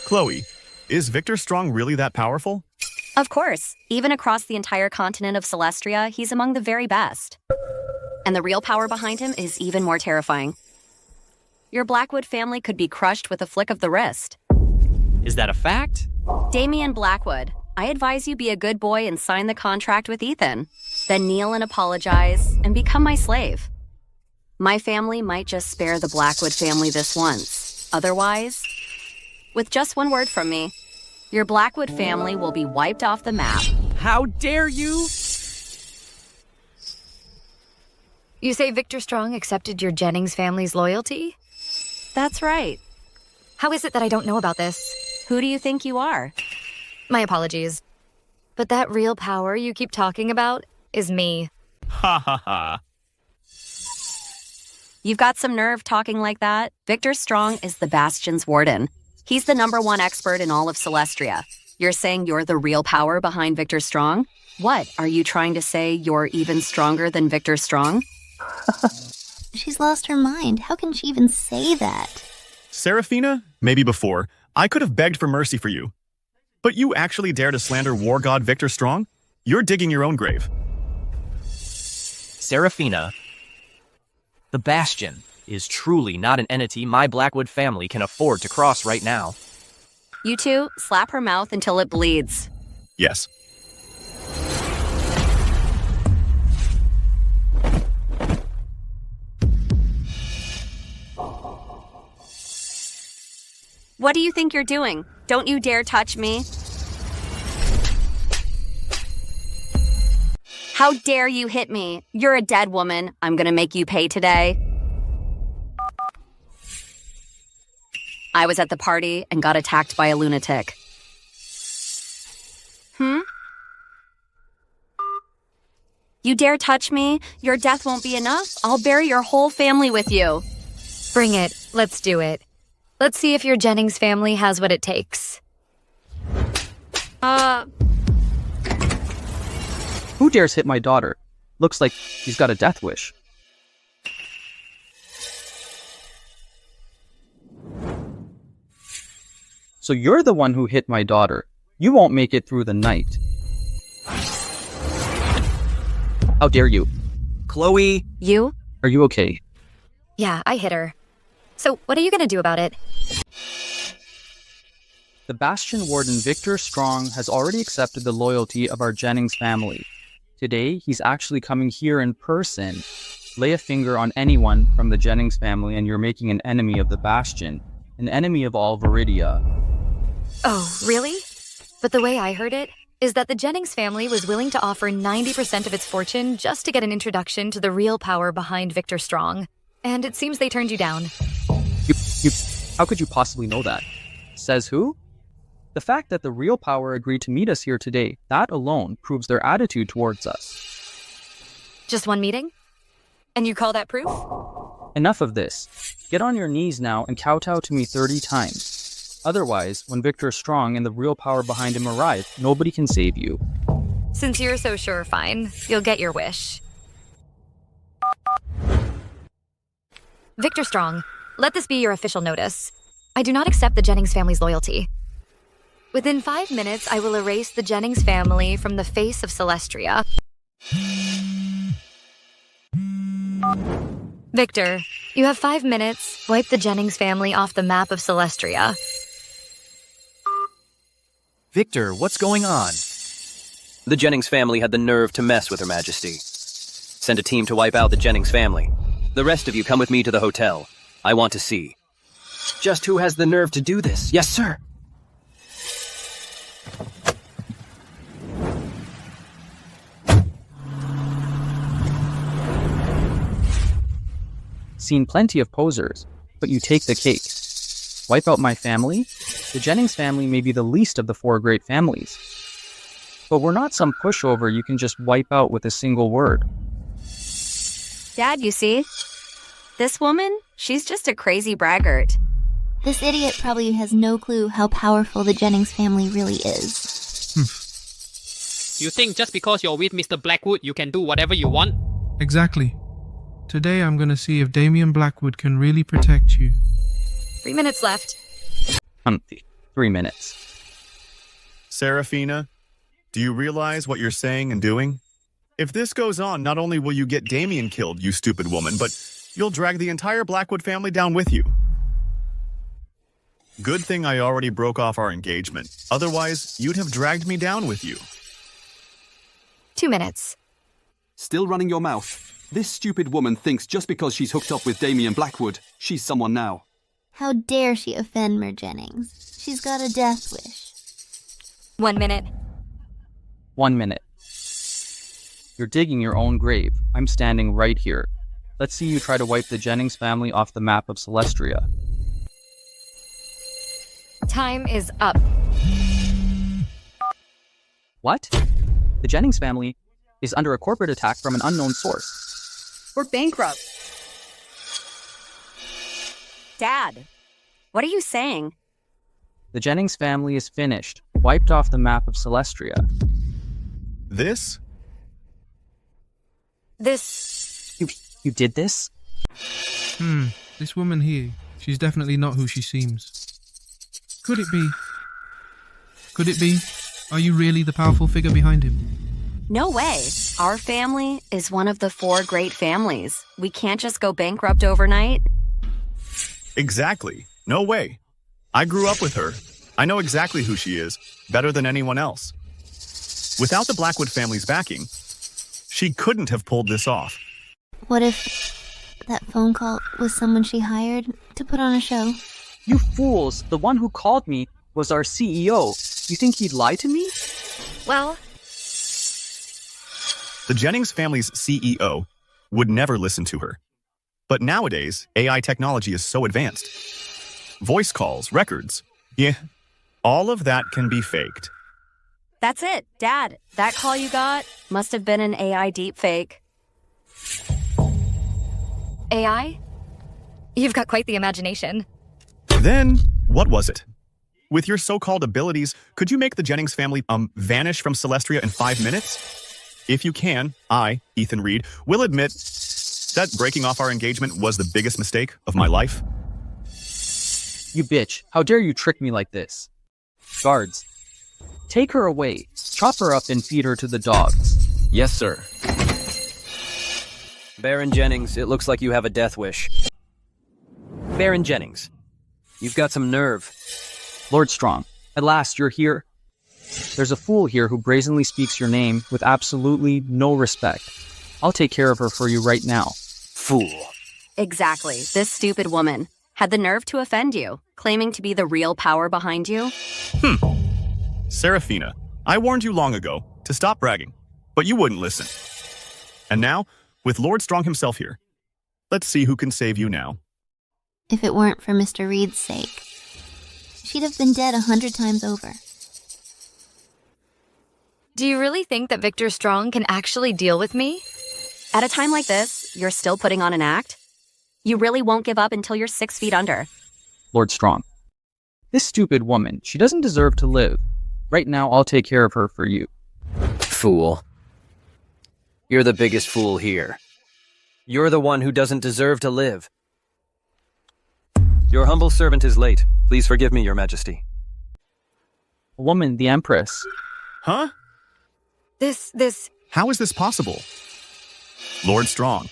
Chloe, is Victor Strong really that powerful? Of course. Even across the entire continent of Celestria, he's among the very best. And the real power behind him is even more terrifying. Your Blackwood family could be crushed with a flick of the wrist. Is that a fact? Damian Blackwood, I advise you be a good boy and sign the contract with Ethan. Then kneel and apologize and become my slave. My family might just spare the Blackwood family this once. Otherwise, with just one word from me, your Blackwood family will be wiped off the map. How dare you? You say Victor Strong accepted your Jennings family's loyalty? That's right. How is it that I don't know about this? Who do you think you are? My apologies. But that real power you keep talking about is me. Ha ha ha. You've got some nerve talking like that. Victor Strong is the Bastion's warden. He's the #1 expert in all of Celestria. You're saying you're the real power behind Victor Strong? What, are you trying to say you're even stronger than Victor Strong? She's lost her mind. How can she even say that? Seraphina, maybe before, I could have begged for mercy for you. But you actually dare to slander war god Victor Strong? You're digging your own grave. Seraphina, the Bastion is truly not an entity my Blackwood family can afford to cross right now. You two, slap her mouth until it bleeds. Yes. What do you think you're doing? Don't you dare touch me. How dare you hit me? You're a dead woman. I'm gonna make you pay today. I was at the party and got attacked by a lunatic. You dare touch me? Your death won't be enough. I'll bury your whole family with you. Bring it. Let's do it. Let's see if your Jennings family has what it takes. Who dares hit my daughter? Looks like he's got a death wish. So you're the one who hit my daughter. You won't make it through the night. How dare you? Chloe! You? Are you okay? Yeah, I hit her. So what are you gonna do about it? The Bastion Warden Victor Strong has already accepted the loyalty of our Jennings family. Today, he's actually coming here in person. Lay a finger on anyone from the Jennings family and you're making an enemy of the Bastion. An enemy of all Viridia. Oh, really? But the way I heard it is that the Jennings family was willing to offer 90% of its fortune just to get an introduction to the real power behind Victor Strong. And it seems they turned you down. How could you possibly know that? Says who? The fact that the real power agreed to meet us here today, that alone proves their attitude towards us. Just one meeting? And you call that proof? Enough of this. Get on your knees now and kowtow to me 30 times. Otherwise, when Victor Strong and the real power behind him arrive, nobody can save you. Since you're so sure, fine. You'll get your wish. Victor Strong, let this be your official notice. I do not accept the Jennings family's loyalty. Within 5 minutes, I will erase the Jennings family from the face of Celestria. Victor, you have 5 minutes. Wipe the Jennings family off the map of Celestria. Victor, what's going on? The Jennings family had the nerve to mess with Her Majesty. Send a team to wipe out the Jennings family. The rest of you come with me to the hotel. I want to see. Just who has the nerve to do this? Yes, sir. Seen plenty of posers, but you take the cake. Wipe out my family? The Jennings family may be the least of the 4 great families. But we're not some pushover you can just wipe out with a single word. Dad, you see? This woman, she's just a crazy braggart. This idiot probably has no clue how powerful the Jennings family really is. You think just because you're with Mr. Blackwood, you can do whatever you want? Exactly. Today I'm gonna see if Damian Blackwood can really protect you. 3 minutes left. 3 minutes. Seraphina, do you realize what you're saying and doing? If this goes on, not only will you get Damian killed, you stupid woman, but you'll drag the entire Blackwood family down with you. Good thing I already broke off our engagement. Otherwise, you'd have dragged me down with you. 2 minutes. Still running your mouth? This stupid woman thinks just because she's hooked up with Damian Blackwood, she's someone now. How dare she offend Mer Jennings? She's got a death wish. 1 minute. 1 minute. You're digging your own grave. I'm standing right here. Let's see you try to wipe the Jennings family off the map of Celestria. Time is up. What? The Jennings family is under a corporate attack from an unknown source. We're bankrupt. Dad, what are you saying? The Jennings family is finished, wiped off the map of Celestria. This? You did this? This woman here, she's definitely not who she seems. Could it be? Could it be? Are you really the powerful figure behind him? No way. Our family is one of the 4 great families. We can't just go bankrupt overnight. Exactly. No way. I grew up with her. I know exactly who she is, better than anyone else. Without the Blackwood family's backing, she couldn't have pulled this off. What if that phone call was someone she hired to put on a show? You fools! The one who called me was our CEO. You think he'd lie to me? Well, the Jennings family's CEO would never listen to her. But nowadays, AI technology is so advanced. Voice calls, records, yeah, all of that can be faked. That's it, Dad. That call you got must have been an AI deepfake. AI? You've got quite the imagination. Then, what was it? With your so-called abilities, could you make the Jennings family vanish from Celestria in 5 minutes? If you can, I, Ethan Reed, will admit that breaking off our engagement was the biggest mistake of my life. You bitch. How dare you trick me like this? Guards, take her away. Chop her up and feed her to the dogs. Yes, sir. Baron Jennings, it looks like you have a death wish. Baron Jennings, you've got some nerve. Lord Strong, at last you're here. There's a fool here who brazenly speaks your name with absolutely no respect. I'll take care of her for you right now. Fool. Exactly. This stupid woman had the nerve to offend you, claiming to be the real power behind you. Seraphina, I warned you long ago to stop bragging, but you wouldn't listen. And now, with Lord Strong himself here, let's see who can save you now. If it weren't for Mr. Reed's sake, she'd have been dead 100 times over. Do you really think that Victor Strong can actually deal with me? At a time like this, you're still putting on an act? You really won't give up until you're 6 feet under. Lord Strong, this stupid woman, she doesn't deserve to live. Right now, I'll take care of her for you. Fool. You're the biggest fool here. You're the one who doesn't deserve to live. Your humble servant is late. Please forgive me, Your Majesty. A woman, the Empress. Huh? This... How is this possible? Lord Strong.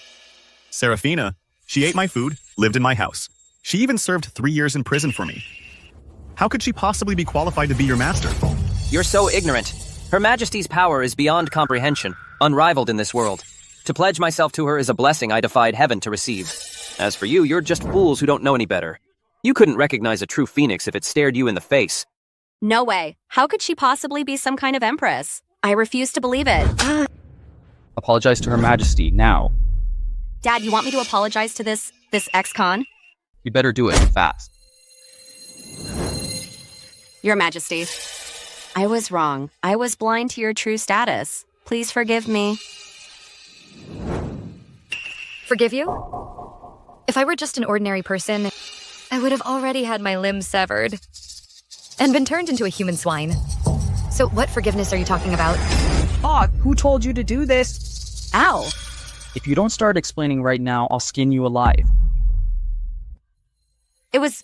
Seraphina, she ate my food, lived in my house. She even served 3 years in prison for me. How could she possibly be qualified to be your master? You're so ignorant. Her Majesty's power is beyond comprehension, unrivaled in this world. To pledge myself to her is a blessing I defied heaven to receive. As for you, you're just fools who don't know any better. You couldn't recognize a true phoenix if it stared you in the face. No way. How could she possibly be some kind of empress? I refuse to believe it. Apologize to Her Majesty, now. Dad, you want me to apologize to this ex-con? You better do it, fast. Your Majesty. I was wrong. I was blind to your true status. Please forgive me. Forgive you? If I were just an ordinary person, I would have already had my limbs severed and been turned into a human swine. So what forgiveness are you talking about? Who told you to do this? Ow. If you don't start explaining right now, I'll skin you alive. It was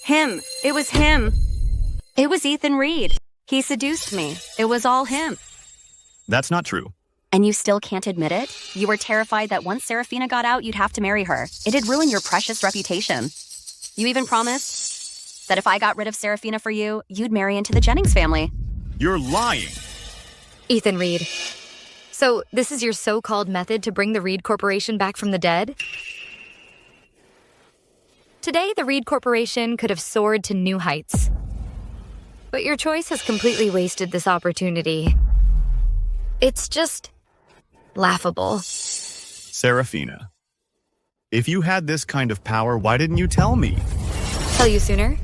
him. It was him. It was Ethan Reed. He seduced me. It was all him. That's not true. And you still can't admit it? You were terrified that once Seraphina got out, you'd have to marry her. It'd ruin your precious reputation. You even promised that if I got rid of Seraphina for you, you'd marry into the Jennings family. You're lying. Ethan Reed. So this is your so-called method to bring the Reed Corporation back from the dead? Today, the Reed Corporation could have soared to new heights. But your choice has completely wasted this opportunity. It's just laughable. Seraphina, if you had this kind of power, why didn't you tell me? Tell you sooner?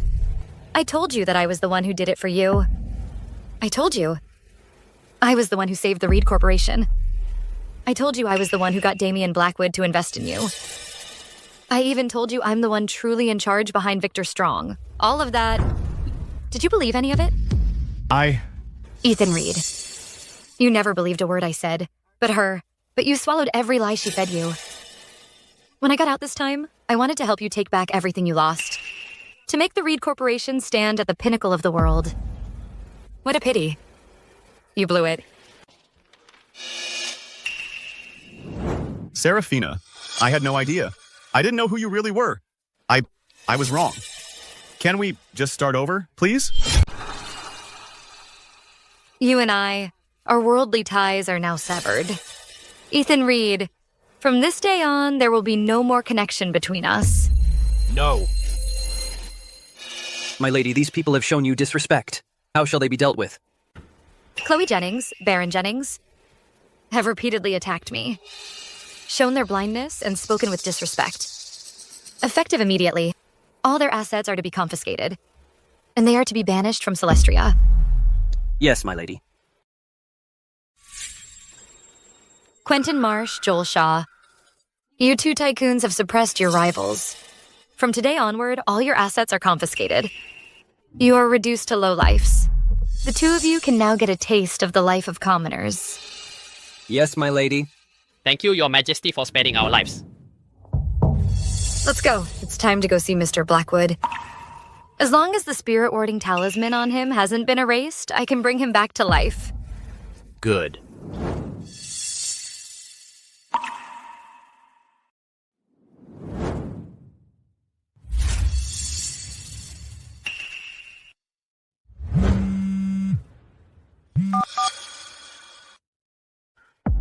I told you that I was the one who did it for you. I told you. I was the one who saved the Reed Corporation. I told you I was the one who got Damian Blackwood to invest in you. I even told you I'm the one truly in charge behind Victor Strong. All of that. Did you believe any of it? Ethan Reed. You never believed a word I said. But you swallowed every lie she fed you. When I got out this time, I wanted to help you take back everything you lost. To make the Reed Corporation stand at the pinnacle of the world. What a pity. You blew it. Seraphina, I had no idea. I didn't know who you really were. I was wrong. Can we just start over, please? You and I, our worldly ties are now severed. Ethan Reed, from this day on, there will be no more connection between us. No. My lady, these people have shown you disrespect. How shall they be dealt with? Chloe Jennings, Baron Jennings, have repeatedly attacked me, shown their blindness, and spoken with disrespect. Effective immediately, all their assets are to be confiscated, and they are to be banished from Celestria. Yes, my lady. Quentin Marsh, Joel Shaw, you two tycoons have suppressed your rivals. From today onward, all your assets are confiscated. You are reduced to lowlifes. The two of you can now get a taste of the life of commoners. Yes, my lady. Thank you, Your Majesty, for sparing our lives. Let's go. It's time to go see Mr. Blackwood. As long as the spirit warding talisman on him hasn't been erased, I can bring him back to life. Good.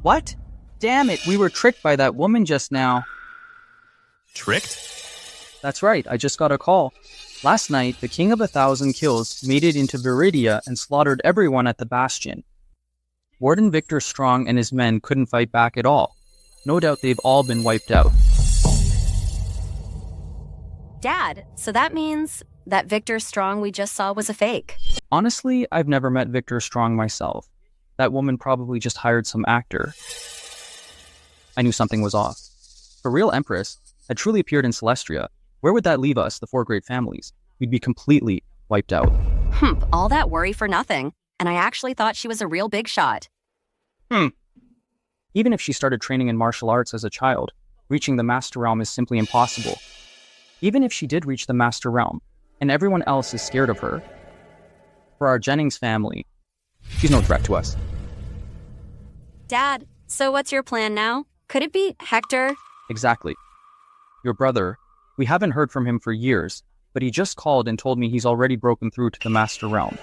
What? Damn it, we were tricked by that woman just now. Tricked? That's right, I just got a call. Last night, the King of 1,000 Kills made it into Viridia and slaughtered everyone at the Bastion. Warden Victor Strong and his men couldn't fight back at all. No doubt they've all been wiped out. Dad, so that means that Victor Strong we just saw was a fake. Honestly, I've never met Victor Strong myself. That woman probably just hired some actor. I knew something was off. If a real Empress had truly appeared in Celestria, where would that leave us, the four great families? We'd be completely wiped out. All that worry for nothing. And I actually thought she was a real big shot. Even if she started training in martial arts as a child, reaching the Master Realm is simply impossible. Even if she did reach the Master Realm, and everyone else is scared of her, for our Jennings family, she's no threat to us. Dad, so what's your plan now? Could it be Hector? Exactly. Your brother, we haven't heard from him for years, but he just called and told me he's already broken through to the Master Realm.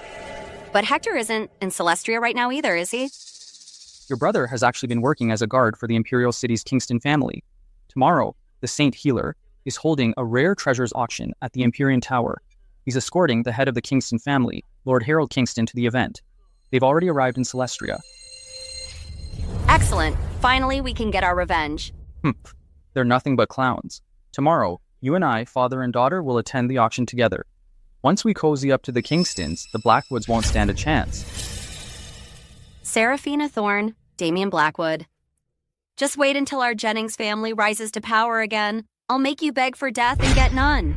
But Hector isn't in Celestria right now either, is he? Your brother has actually been working as a guard for the Imperial City's Kingston family. Tomorrow, the Saint Healer is holding a rare treasures auction at the Empyrean Tower. He's escorting the head of the Kingston family, Lord Harold Kingston, to the event. They've already arrived in Celestria. Excellent. Finally, we can get our revenge. They're nothing but clowns. Tomorrow, you and I, father and daughter, will attend the auction together. Once we cozy up to the Kingstons, the Blackwoods won't stand a chance. Seraphina Thorne, Damian Blackwood. Just wait until our Jennings family rises to power again. I'll make you beg for death and get none.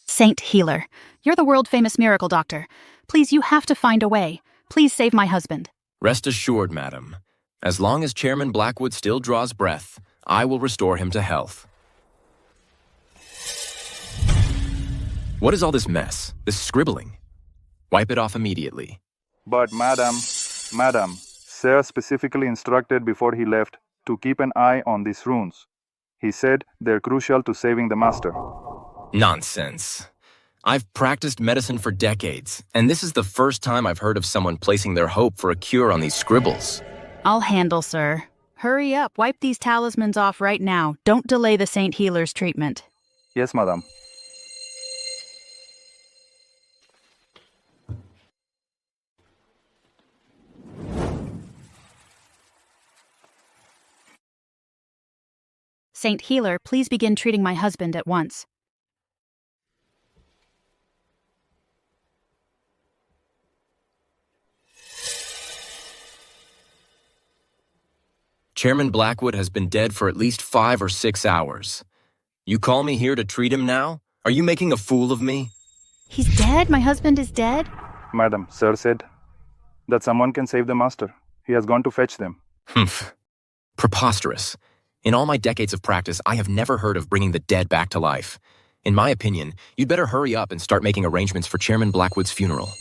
Saint Healer, you're the world-famous miracle doctor. Please, you have to find a way. Please save my husband. Rest assured, madam. As long as Chairman Blackwood still draws breath, I will restore him to health. What is all this mess? This scribbling? Wipe it off immediately. But madam, Sir specifically instructed before he left to keep an eye on these runes. He said they're crucial to saving the master. Nonsense. I've practiced medicine for decades, and this is the first time I've heard of someone placing their hope for a cure on these scribbles. I'll handle, sir. Hurry up, wipe these talismans off right now. Don't delay the Saint Healer's treatment. Yes, madam. Saint Healer, please begin treating my husband at once. Chairman Blackwood has been dead for at least 5 or 6 hours. You call me here to treat him now? Are you making a fool of me? He's dead? My husband is dead? Madam, sir said that someone can save the master. He has gone to fetch them. Humph. Preposterous. In all my decades of practice, I have never heard of bringing the dead back to life. In my opinion, you'd better hurry up and start making arrangements for Chairman Blackwood's funeral.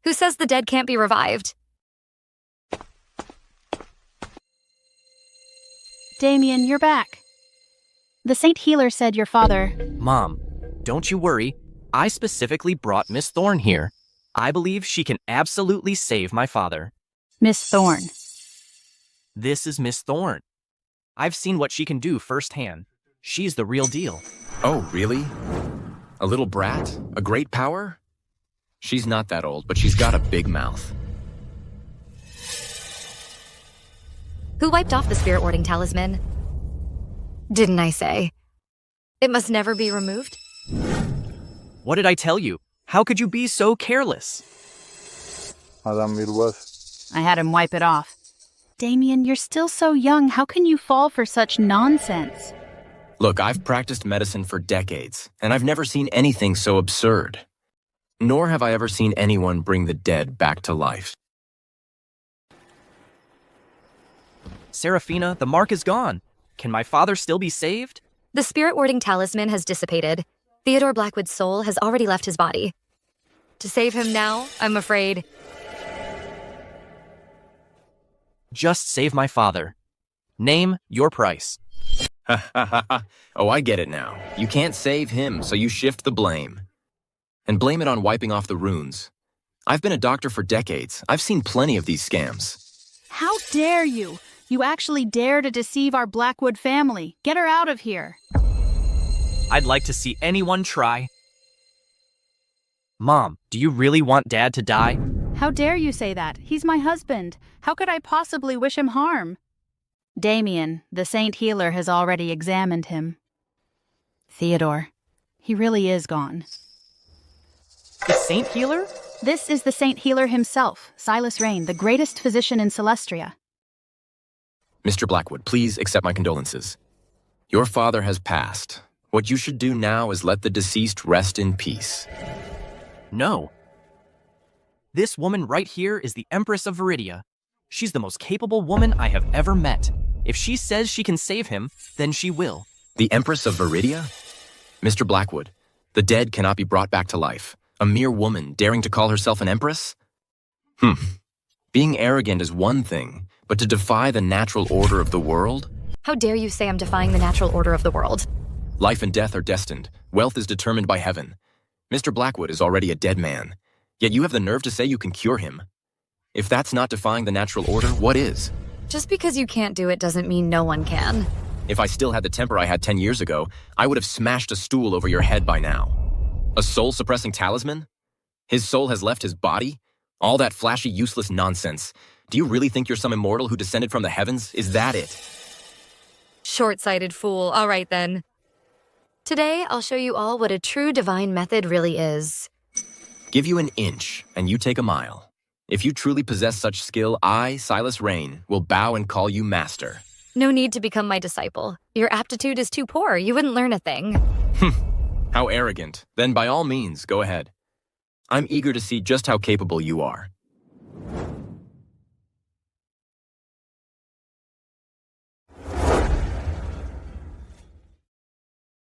Who says the dead can't be revived? Damien, you're back. The Saint Healer said your father... Mom, don't you worry. I specifically brought Miss Thorne here. I believe she can absolutely save my father. Miss Thorne. This is Miss Thorne. I've seen what she can do firsthand. She's the real deal. Oh, really? A little brat? A great power? She's not that old, but she's got a big mouth. Who wiped off the spirit warding talisman? Didn't I say? It must never be removed? What did I tell you? How could you be so careless? Madam, it was. I had him wipe it off. Damien, you're still so young. How can you fall for such nonsense? Look, I've practiced medicine for decades, and I've never seen anything so absurd. Nor have I ever seen anyone bring the dead back to life. Seraphina, the mark is gone. Can my father still be saved? The spirit warding talisman has dissipated. Theodore Blackwood's soul has already left his body. To save him now, I'm afraid... Just save my father. Name your price. Oh, I get it now. You can't save him, so you shift the blame. And blame it on wiping off the runes. I've been a doctor for decades. I've seen plenty of these scams. How dare you? You actually dare to deceive our Blackwood family. Get her out of here. I'd like to see anyone try. Mom, do you really want Dad to die? How dare you say that? He's my husband. How could I possibly wish him harm? Damien, the Saint Healer has already examined him. Theodore, he really is gone. The Saint Healer? This is the Saint Healer himself, Silas Rain, the greatest physician in Celestria. Mr. Blackwood, please accept my condolences. Your father has passed. What you should do now is let the deceased rest in peace. No. This woman right here is the Empress of Viridia. She's the most capable woman I have ever met. If she says she can save him, then she will. The Empress of Viridia? Mr. Blackwood, the dead cannot be brought back to life. A mere woman daring to call herself an empress? Being arrogant is one thing, But to defy the natural order of the world? How dare you say I'm defying the natural order of the world? Life and death are destined. Wealth is determined by heaven. Mr. Blackwood is already a dead man. Yet you have the nerve to say you can cure him. If that's not defying the natural order, what is? Just because you can't do it doesn't mean no one can. If I still had the temper I had 10 years ago, I would have smashed a stool over your head by now. A soul-suppressing talisman? His soul has left his body? All that flashy, useless nonsense. Do you really think you're some immortal who descended from the heavens? Is that it? Short-sighted fool. All right, then. Today, I'll show you all what a true divine method really is. Give you an inch, and you take a mile. If you truly possess such skill, I, Silas Rain, will bow and call you master. No need to become my disciple. Your aptitude is too poor. You wouldn't learn a thing. How arrogant. Then by all means, go ahead. I'm eager to see just how capable you are.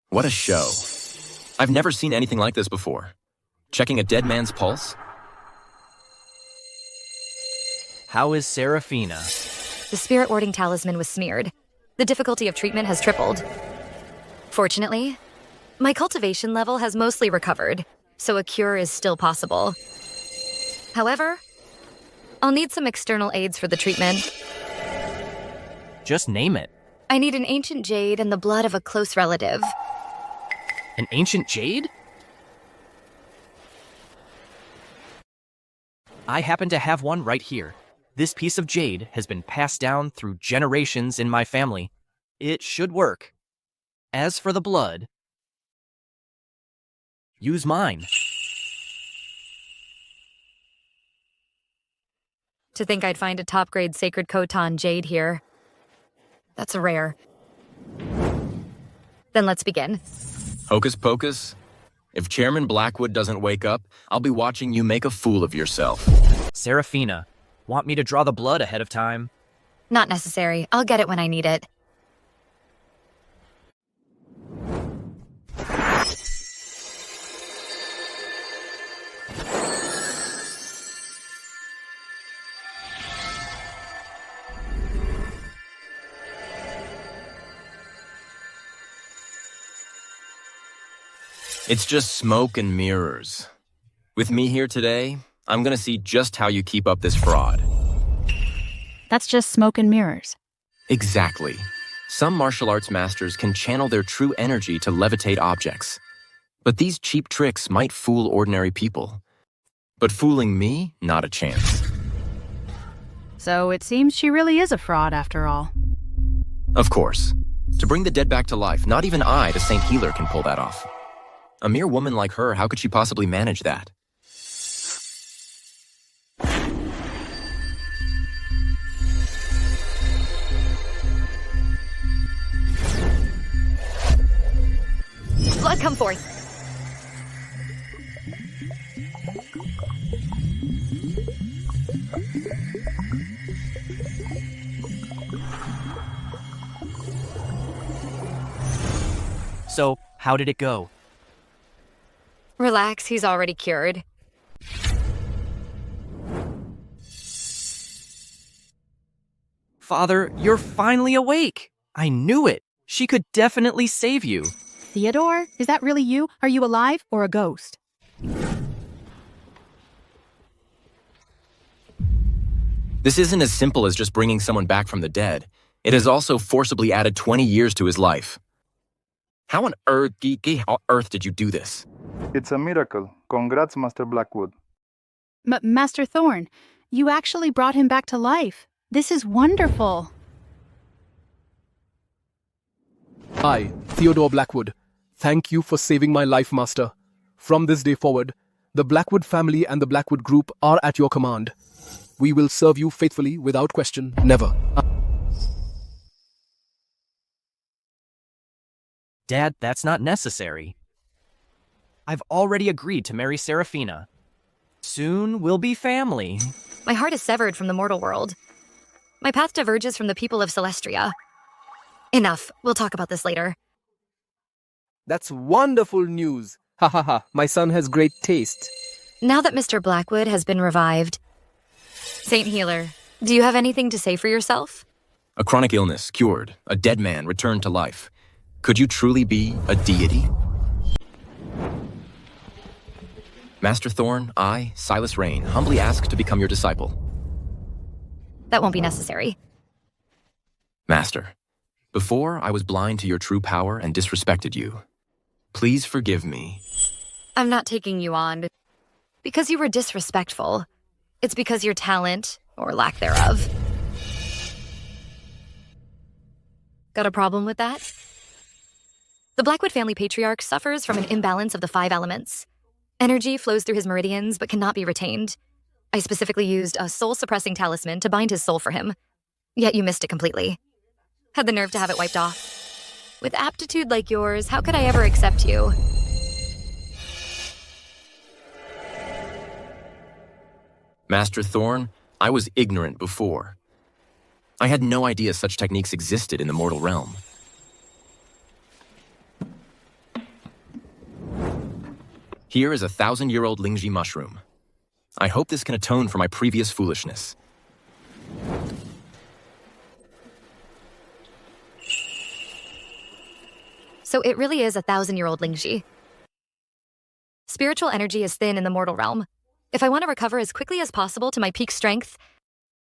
What a show. I've never seen anything like this before. Checking a dead man's pulse? How is Seraphina? The spirit warding talisman was smeared. The difficulty of treatment has tripled. Fortunately, my cultivation level has mostly recovered, so a cure is still possible. However, I'll need some external aids for the treatment. Just name it. I need an ancient jade and the blood of a close relative. An ancient jade? I happen to have one right here. This piece of jade has been passed down through generations in my family. It should work. As for the blood, use mine. To think I'd find a top-grade sacred Khotan jade here. That's rare. Then let's begin. Hocus pocus? If Chairman Blackwood doesn't wake up, I'll be watching you make a fool of yourself. Seraphina, want me to draw the blood ahead of time? Not necessary. I'll get it when I need it. It's just smoke and mirrors. With me here today, I'm gonna see just how you keep up this fraud. That's just smoke and mirrors. Exactly. Some martial arts masters can channel their true energy to levitate objects. But these cheap tricks might fool ordinary people. But fooling me, not a chance. So it seems she really is a fraud after all. Of course. To bring the dead back to life, not even I, the Saint Healer, can pull that off. A mere woman like her, how could she possibly manage that? Blood, come forth. So, how did it go? Relax, he's already cured. Father, you're finally awake. I knew it. She could definitely save you. Theodore? Is that really you? Are you alive or a ghost? This isn't as simple as just bringing someone back from the dead. It has also forcibly added 20 years to his life. How on earth did you do this? It's a miracle. Congrats, Master Blackwood. Master Thorn, you actually brought him back to life. This is wonderful. I, Theodore Blackwood, thank you for saving my life, Master. From this day forward, the Blackwood family and the Blackwood group are at your command. We will serve you faithfully without question, never. Dad, that's not necessary. I've already agreed to marry Seraphina. Soon we'll be family. My heart is severed from the mortal world. My path diverges from the people of Celestria. Enough. We'll talk about this later. That's wonderful news. Ha ha ha, my son has great taste. Now that Mr. Blackwood has been revived, Saint Healer, Do you have anything to say for yourself? A chronic illness cured, a dead man returned to life. Could you truly be a deity? Master Thorn, I, Silas Rain, humbly ask to become your disciple. That won't be necessary. Master, before I was blind to your true power and disrespected you. Please forgive me. I'm not taking you on because you were disrespectful. It's because your talent, or lack thereof. Got a problem with that? The Blackwood family patriarch suffers from an imbalance of the 5 elements. Energy flows through his meridians but cannot be retained. I specifically used a soul-suppressing talisman to bind his soul for him. Yet you missed it completely. Had the nerve to have it wiped off. With aptitude like yours, how could I ever accept you? Master Thorn, I was ignorant before. I had no idea such techniques existed in the mortal realm. Here is a 1,000-year-old Lingji mushroom. I hope this can atone for my previous foolishness. So it really is a 1,000-year-old Lingji. Spiritual energy is thin in the mortal realm. If I want to recover as quickly as possible to my peak strength,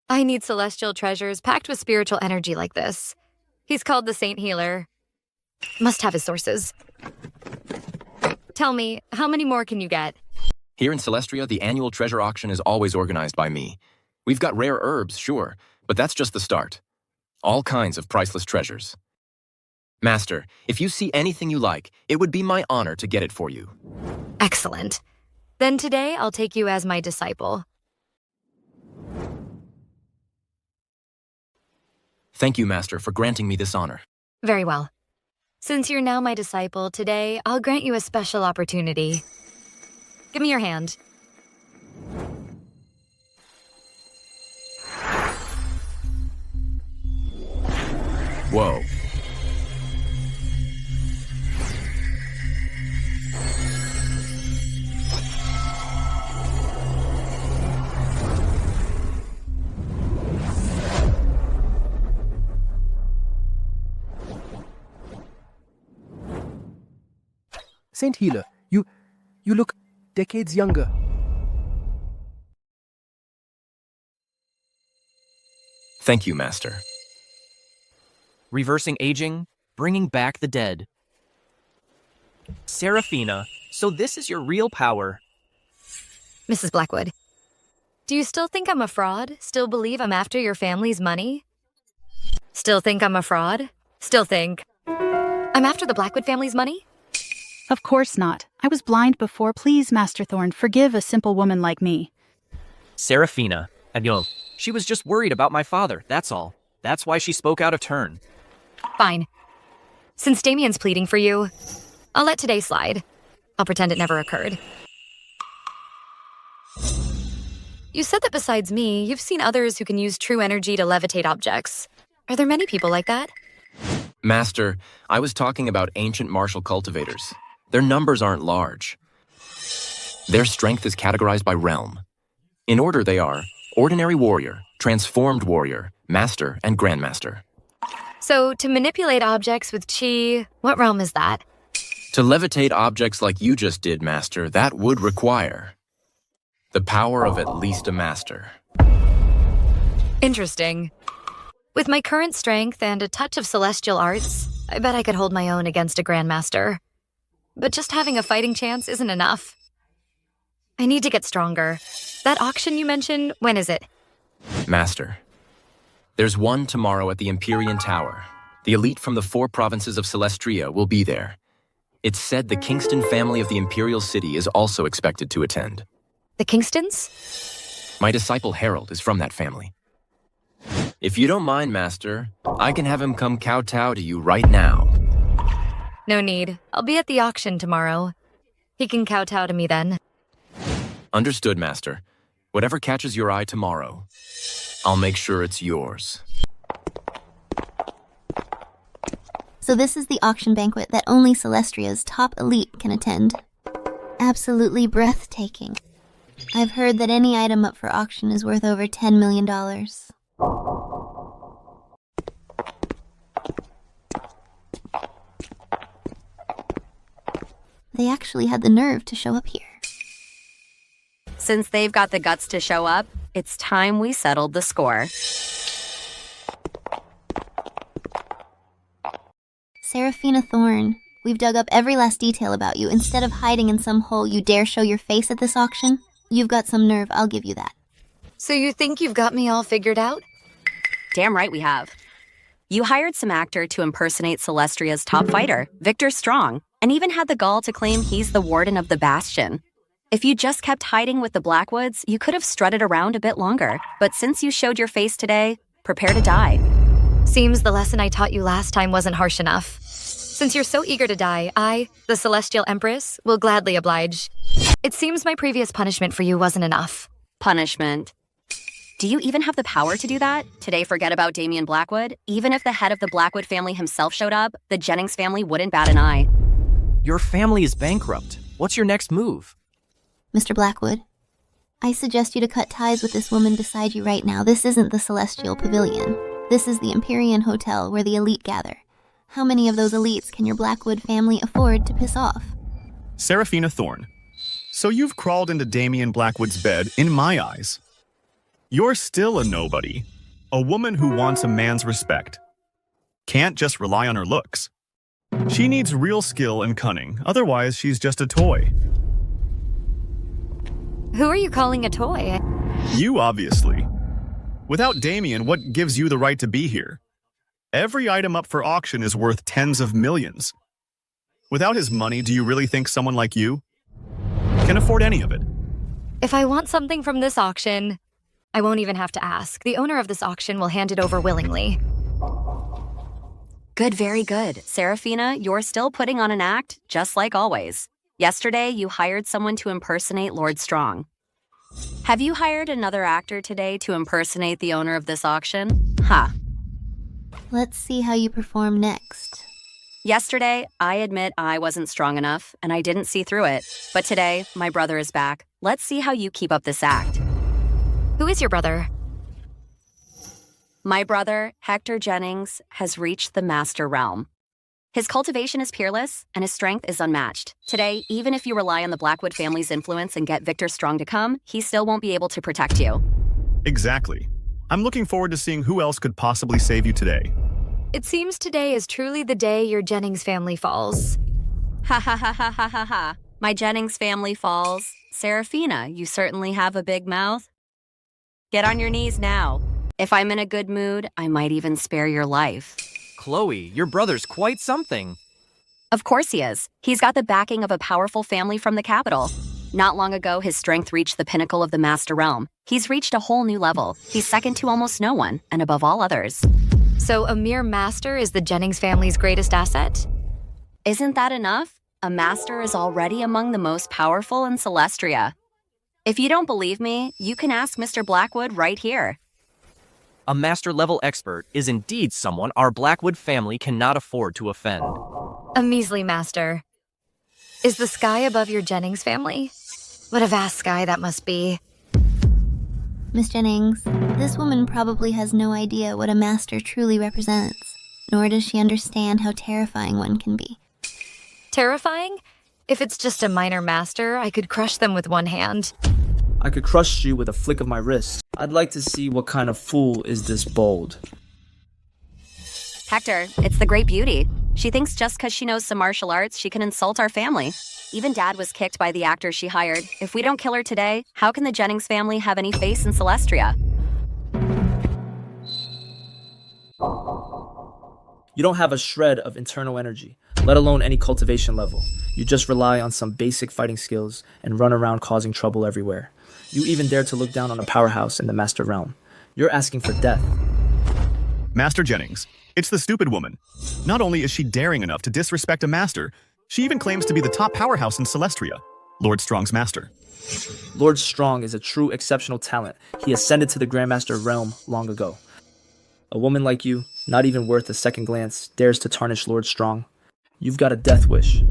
I need celestial treasures packed with spiritual energy like this. He's called the Saint Healer. Must have his sources. Tell me, how many more can you get? Here in Celestria, the annual treasure auction is always organized by me. We've got rare herbs, sure, but that's just the start. All kinds of priceless treasures. Master, if you see anything you like, it would be my honor to get it for you. Excellent. Then today I'll take you as my disciple. Thank you, Master, for granting me this honor. Very well. Since you're now my disciple, today I'll grant you a special opportunity. Give me your hand. Whoa. Saint Healer, you look decades younger. Thank you, Master. Reversing aging, bringing back the dead. Seraphina, so this is your real power. Mrs. Blackwood, do you still think I'm a fraud? Still believe I'm after your family's money? Still think I'm a fraud? Still think I'm after the Blackwood family's money? Of course not. I was blind before. Please, Master Thorn, forgive a simple woman like me. Seraphina, she was just worried about my father, that's all. That's why she spoke out of turn. Fine. Since Damien's pleading for you, I'll let today slide. I'll pretend it never occurred. You said that besides me, you've seen others who can use true energy to levitate objects. Are there many people like that? Master, I was talking about ancient martial cultivators. Their numbers aren't large. Their strength is categorized by realm. In order they are ordinary warrior, transformed warrior, master, and grandmaster. So, to manipulate objects with chi, what realm is that? To levitate objects like you just did, Master, that would require the power of at least a master. Interesting. With my current strength and a touch of celestial arts, I bet I could hold my own against a grandmaster. But just having a fighting chance isn't enough. I need to get stronger. That auction you mentioned, when is it? Master, there's one tomorrow at the Empyrean Tower. The elite from the 4 provinces of Celestria will be there. It's said the Kingston family of the Imperial City is also expected to attend. The Kingstons? My disciple Harold is from that family. If you don't mind, Master, I can have him come kowtow to you right now. No need. I'll be at the auction tomorrow. He can kowtow to me then. Understood, Master. Whatever catches your eye tomorrow, I'll make sure it's yours. So this is the auction banquet that only Celestria's top elite can attend. Absolutely breathtaking. I've heard that any item up for auction is worth over $10 million. They actually had the nerve to show up here. Since they've got the guts to show up, it's time we settled the score. Seraphina Thorne, we've dug up every last detail about you. Instead of hiding in some hole, you dare show your face at this auction? You've got some nerve, I'll give you that. So you think you've got me all figured out? Damn right we have. You hired some actor to impersonate Celestria's top fighter, Victor Strong, and even had the gall to claim he's the warden of the Bastion. If you just kept hiding with the Blackwoods, you could have strutted around a bit longer. But since you showed your face today, prepare to die. Seems the lesson I taught you last time wasn't harsh enough. Since you're so eager to die, I, the Celestial Empress, will gladly oblige. It seems my previous punishment for you wasn't enough. Punishment. Do you even have the power to do that? Today, forget about Damian Blackwood. Even if the head of the Blackwood family himself showed up, the Jennings family wouldn't bat an eye. Your family is bankrupt. What's your next move? Mr. Blackwood, I suggest you to cut ties with this woman beside you right now. This isn't the Celestial Pavilion. This is the Empyrean Hotel where the elite gather. How many of those elites can your Blackwood family afford to piss off? Seraphina Thorne. So you've crawled into Damian Blackwood's bed in my eyes. You're still a nobody. A woman who wants a man's respect. Can't just rely on her looks. She needs real skill and cunning, otherwise she's just a toy. Who are you calling a toy? You, obviously. Without Damian, what gives you the right to be here? Every item up for auction is worth tens of millions. Without his money, do you really think someone like you can afford any of it? If I want something from this auction, I won't even have to ask. The owner of this auction will hand it over willingly. Good, very good. Seraphina, you're still putting on an act, just like always. Yesterday, you hired someone to impersonate Lord Strong. Have you hired another actor today to impersonate the owner of this auction? Ha. Let's see how you perform next. Yesterday, I admit I wasn't strong enough, and I didn't see through it. But today, my brother is back. Let's see how you keep up this act. Who is your brother? My brother, Hector Jennings, has reached the Master Realm. His cultivation is peerless, and his strength is unmatched. Today, even if you rely on the Blackwood family's influence and get Victor Strong to come, he still won't be able to protect you. Exactly. I'm looking forward to seeing who else could possibly save you today. It seems today is truly the day your Jennings family falls. Ha ha ha ha ha ha ha. My Jennings family falls. Seraphina, you certainly have a big mouth. Get on your knees now. If I'm in a good mood, I might even spare your life. Chloe, your brother's quite something. Of course he is. He's got the backing of a powerful family from the capital. Not long ago, his strength reached the pinnacle of the Master Realm. He's reached a whole new level. He's second to almost no one, and above all others. So a mere master is the Jennings family's greatest asset? Isn't that enough? A master is already among the most powerful in Celestria. If you don't believe me, you can ask Mr. Blackwood right here. A master-level expert is indeed someone our Blackwood family cannot afford to offend. A measly master. Is the sky above your Jennings family? What a vast sky that must be. Miss Jennings, this woman probably has no idea what a master truly represents, nor does she understand how terrifying one can be. Terrifying? If it's just a minor master, I could crush them with one hand. I could crush you with a flick of my wrist. I'd like to see what kind of fool is this bold. Hector, it's the Great Beauty. She thinks just because she knows some martial arts, she can insult our family. Even Dad was kicked by the actor she hired. If we don't kill her today, how can the Jennings family have any face in Celestria? You don't have a shred of internal energy, let alone any cultivation level. You just rely on some basic fighting skills and run around causing trouble everywhere. You even dare to look down on a powerhouse in the Master Realm. You're asking for death. Master Jennings, it's the stupid woman. Not only is she daring enough to disrespect a master, she even claims to be the top powerhouse in Celestria, Lord Strong's master. Lord Strong is a true exceptional talent. He ascended to the Grandmaster realm long ago. A woman like you, not even worth a second glance, dares to tarnish Lord Strong. You've got a death wish.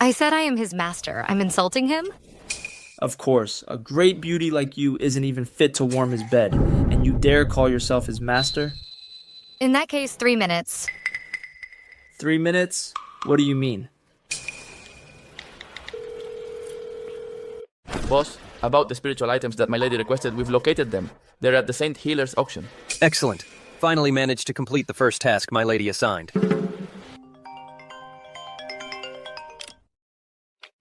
I said I am his master. I'm insulting him? Of course, a great beauty like you isn't even fit to warm his bed, and you dare call yourself his master? In that case, 3 minutes. 3 minutes? What do you mean? Boss, about the spiritual items that my lady requested, we've located them. They're at the Saint Healer's auction. Excellent. Finally managed to complete the first task my lady assigned.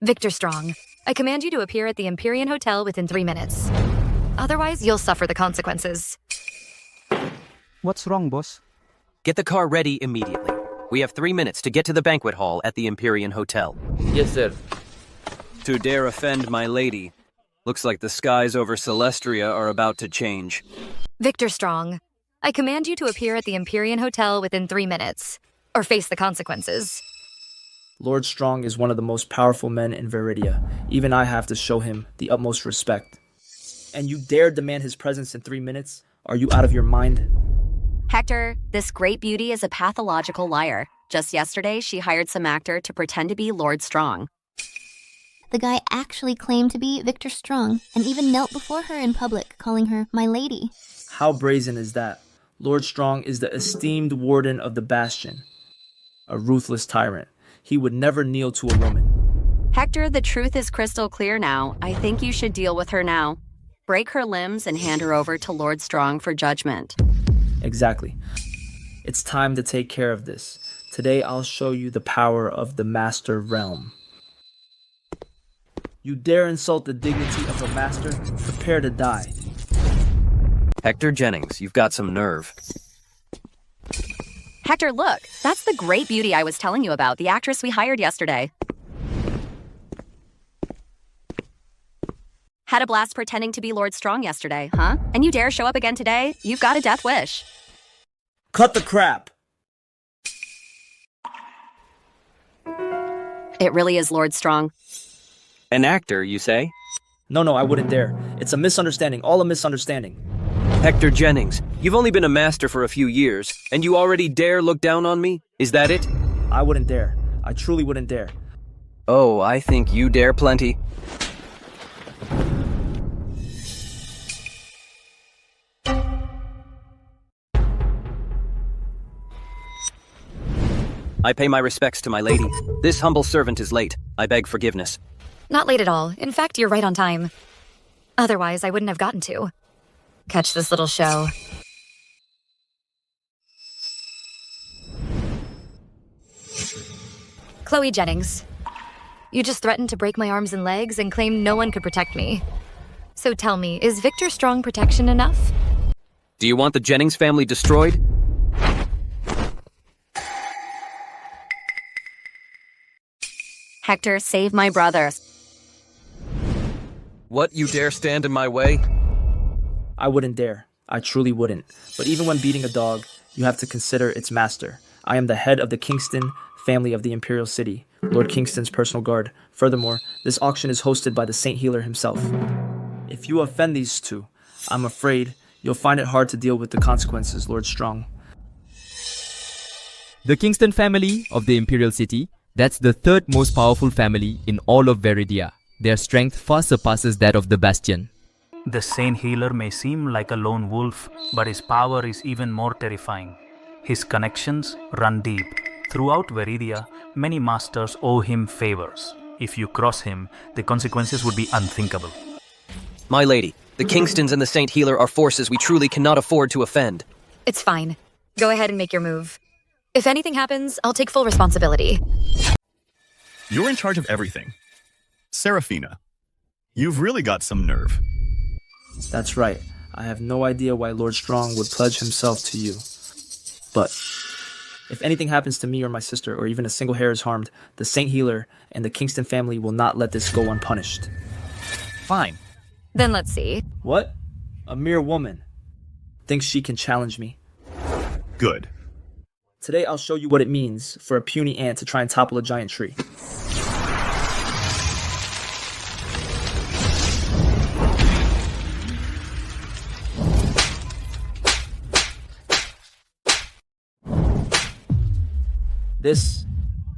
Victor Strong, I command you to appear at the Empyrean Hotel within 3 minutes. Otherwise, you'll suffer the consequences. What's wrong, boss? Get the car ready immediately. We have 3 minutes to get to the banquet hall at the Empyrean Hotel. Yes, sir. To dare offend my lady, looks like the skies over Celestria are about to change. Victor Strong, I command you to appear at the Empyrean Hotel within 3 minutes, or face the consequences. Lord Strong is one of the most powerful men in Viridia. Even I have to show him the utmost respect. And you dare demand his presence in 3 minutes? Are you out of your mind? Hector, this great beauty is a pathological liar. Just yesterday, she hired some actor to pretend to be Lord Strong. The guy actually claimed to be Victor Strong and even knelt before her in public, calling her my lady. How brazen is that? Lord Strong is the esteemed warden of the Bastion. A ruthless tyrant. He would never kneel to a woman. Hector, the truth is crystal clear now. I think you should deal with her now. Break her limbs and hand her over to Lord Strong for judgment. Exactly. It's time to take care of this. Today I'll show you the power of the Master Realm. You dare insult the dignity of a master? Prepare to die. Hector Jennings, you've got some nerve. Hector, look! That's the great beauty I was telling you about, the actress we hired yesterday. Had a blast pretending to be Lord Strong yesterday, huh? And you dare show up again today? You've got a death wish. Cut the crap! It really is Lord Strong. An actor, you say? No, I wouldn't dare. It's a misunderstanding, all a misunderstanding. Hector Jennings, you've only been a master for a few years, and you already dare look down on me? Is that it? I wouldn't dare. I truly wouldn't dare. Oh, I think you dare plenty. I pay my respects to my lady. This humble servant is late. I beg forgiveness. Not late at all. In fact, you're right on time. Otherwise, I wouldn't have gotten to. Catch this little show. Chloe Jennings. You just threatened to break my arms and legs and claimed no one could protect me. So tell me, is Victor Strong protection enough? Do you want the Jennings family destroyed? Hector, save my brother. What, you dare stand in my way? I wouldn't dare. I truly wouldn't. But even when beating a dog, you have to consider its master. I am the head of the Kingston family of the Imperial City, Lord Kingston's personal guard. Furthermore, this auction is hosted by the Saint Healer himself. If you offend these two, I'm afraid you'll find it hard to deal with the consequences, Lord Strong. The Kingston family of the Imperial City, that's the third most powerful family in all of Viridia. Their strength far surpasses that of the Bastion. The Saint Healer may seem like a lone wolf, but his power is even more terrifying. His connections run deep. Throughout Viridia, many masters owe him favors. If you cross him, the consequences would be unthinkable. My lady, the Kingstons and the Saint Healer are forces we truly cannot afford to offend. It's fine. Go ahead and make your move. If anything happens, I'll take full responsibility. You're in charge of everything. Seraphina, you've really got some nerve. That's right. I have no idea why Lord Strong would pledge himself to you. But if anything happens to me or my sister, or even a single hair is harmed, the Saint Healer and the Kingston family will not let this go unpunished. Fine. Then let's see. What? A mere woman thinks she can challenge me. Good. Today I'll show you what it means for a puny ant to try and topple a giant tree.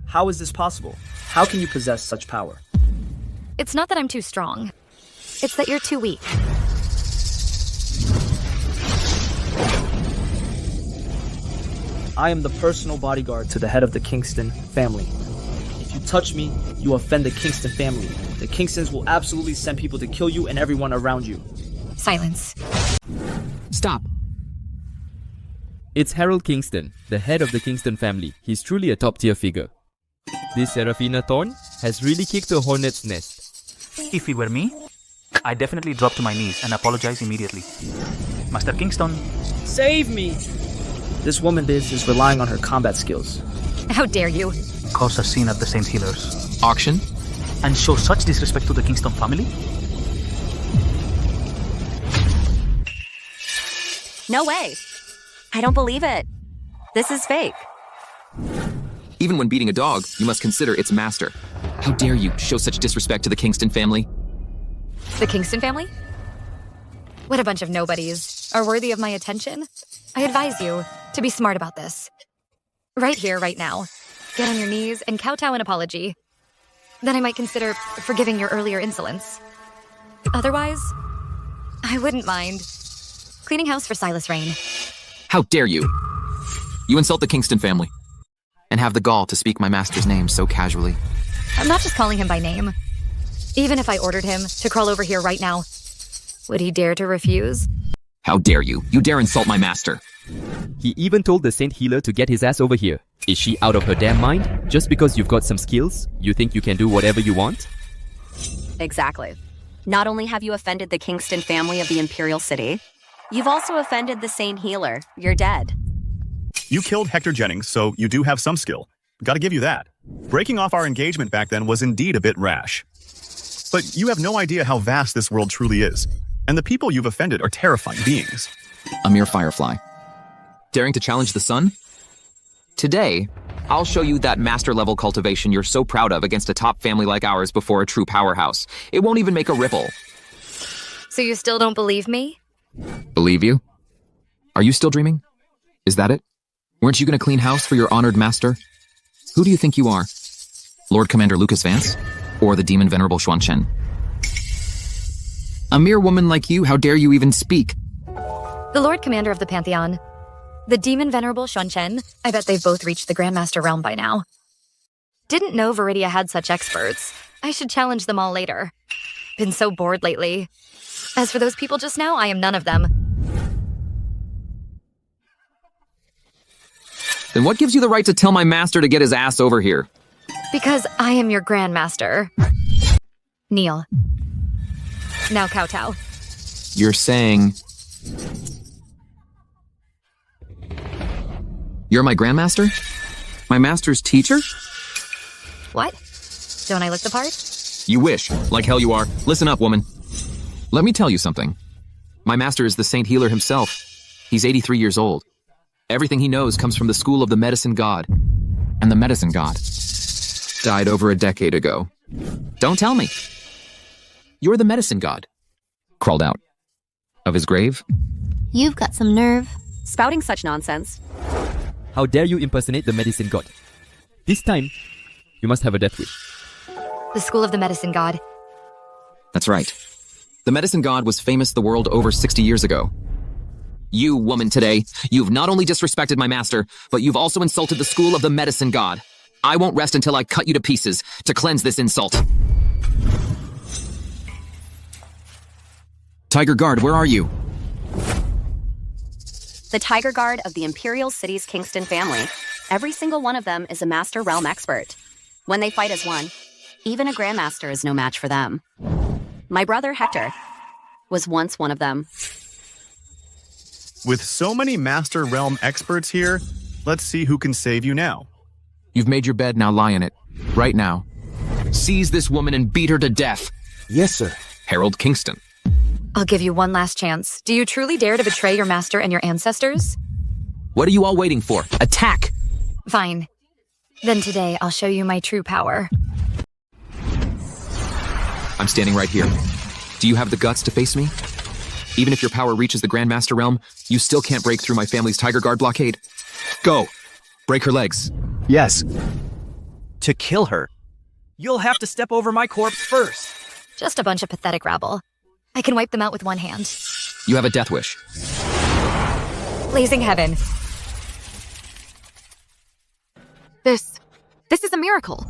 How is this possible? How can you possess such power? It's not that I'm too strong. It's that you're too weak. I am the personal bodyguard to the head of the Kingston family. If You touch me, you offend the Kingston family. The Kingstons will absolutely send people to kill you and everyone around you. Silence. Stop. It's Harold Kingston, the head of the Kingston family. He's truly a top-tier figure. This Serafina Thorne has really kicked a hornet's nest. If it were me, I'd definitely drop to my knees and apologize immediately. Master Kingston. Save me! This woman is relying on her combat skills. How dare you? Cause a scene at the St. Healer's Auction? and show such disrespect to the Kingston family? No way. I don't believe it. This is fake. Even when beating a dog, you must consider its master. How dare you show such disrespect to the Kingston family? The Kingston family? What a bunch of nobodies are worthy of my attention. I advise you to be smart about this. Right here, right now. Get on your knees and kowtow an apology. Then I might consider forgiving your earlier insolence. Otherwise, I wouldn't mind cleaning house for Silas Rain. How dare you? You insult the Kingston family and have the gall to speak my master's name so casually. I'm not just calling him by name. Even if I ordered him to crawl over here right now, would he dare to refuse? How dare you? You dare insult my master. He even told the Saint Healer to get his ass over here. Is she out of her damn mind? Just because you've got some skills, you think you can do whatever you want? Exactly. Not only have you offended the Kingston family of the Imperial City, you've also offended the Saint Healer. You're dead. You killed Hector Jennings, so you do have some skill. Gotta give you that. Breaking off our engagement back then was indeed a bit rash. But you have no idea how vast this world truly is. And the people you've offended are terrifying beings. A mere firefly. Daring to challenge the sun? Today, I'll show you that master-level cultivation you're so proud of against a top family like ours before a true powerhouse. It won't even make a ripple. So you still don't believe me? Believe you? Are you still dreaming? Is that it? Weren't you going to clean house for your honored master? Who do you think you are? Lord Commander Lucas Vance? Or the demon venerable Xuan Chen? A mere woman like you, how dare you even speak? The Lord Commander of the Pantheon. The demon venerable Xuan Chen. I bet they've both reached the Grandmaster realm by now. Didn't know Viridia had such experts. I should challenge them all later. Been so bored lately. As for those people just now, I am none of them. Then what gives you the right to tell my master to get his ass over here? Because I am your Grandmaster. Kneel. Now kowtow. You're saying... You're my grandmaster? My master's teacher? What? Don't I look the part? You wish. Like hell you are. Listen up, woman. Let me tell you something. My master is the Saint Healer himself. He's 83 years old. Everything he knows comes from the school of the medicine god. And the medicine god died over a decade ago. Don't tell me. You're the medicine god. Crawled out of his grave? You've got some nerve. Spouting such nonsense. How dare you impersonate the medicine god? This time, you must have a death wish. The school of the medicine god. That's right. The medicine god was famous the world over 60 years ago. You, woman, today, you've not only disrespected my master, but you've also insulted the school of the medicine god. I won't rest until I cut you to pieces to cleanse this insult. Tiger Guard, where are you? The Tiger Guard of the Imperial City's Kingston family. Every single one of them is a Master Realm expert. When they fight as one, even a Grandmaster is no match for them. My brother Hector was once one of them. With so many Master Realm experts here, let's see who can save you now. You've made your bed, now lie in it. Right now. Seize this woman and beat her to death. Yes, sir. Harold Kingston. I'll give you one last chance. Do you truly dare to betray your master and your ancestors? What are you all waiting for? Attack! Fine. Then today I'll show you my true power. I'm standing right here. Do you have the guts to face me? Even if your power reaches the Grandmaster realm, you still can't break through my family's Tiger Guard blockade. Go! Break her legs. Yes. To kill her, you'll have to step over my corpse first. Just a bunch of pathetic rabble. I can wipe them out with one hand. You have a death wish. Blazing heaven. This is a miracle.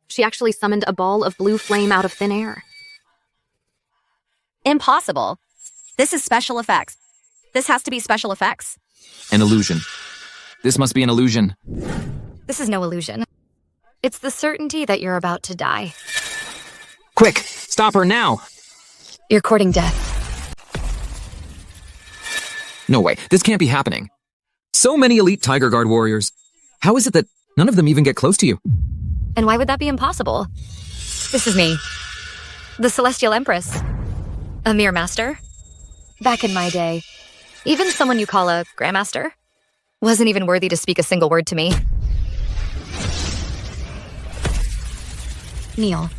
She actually summoned a ball of blue flame out of thin air. Impossible. This is special effects. This has to be special effects. An illusion. This must be an illusion. This is no illusion. It's the certainty that you're about to die. Quick! Stop her now! You're courting death. No way. This can't be happening. So many elite Tiger Guard warriors. How is it that none of them even get close to you? And why would that be impossible? This is me, the Celestial Empress. A mere master. Back in my day, even someone you call a Grandmaster wasn't even worthy to speak a single word to me. Kneel.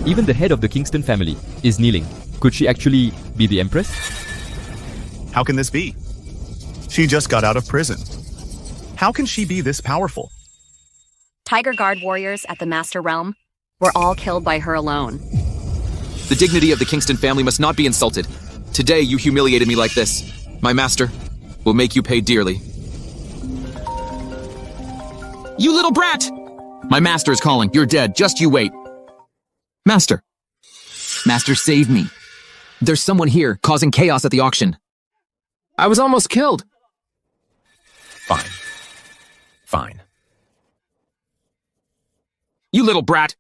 Even the head of the Kingston family is kneeling. Could she actually be the Empress? How can this be? She just got out of prison. How can she be this powerful? Tiger Guard warriors at the Master Realm were all killed by her alone. The dignity of the Kingston family must not be insulted. Today you humiliated me like this. My master will make you pay dearly. You little brat! My master is calling. You're dead. Just you wait. Master. Master, save me. There's someone here causing chaos at the auction. I was almost killed. Fine. Fine. You little brat!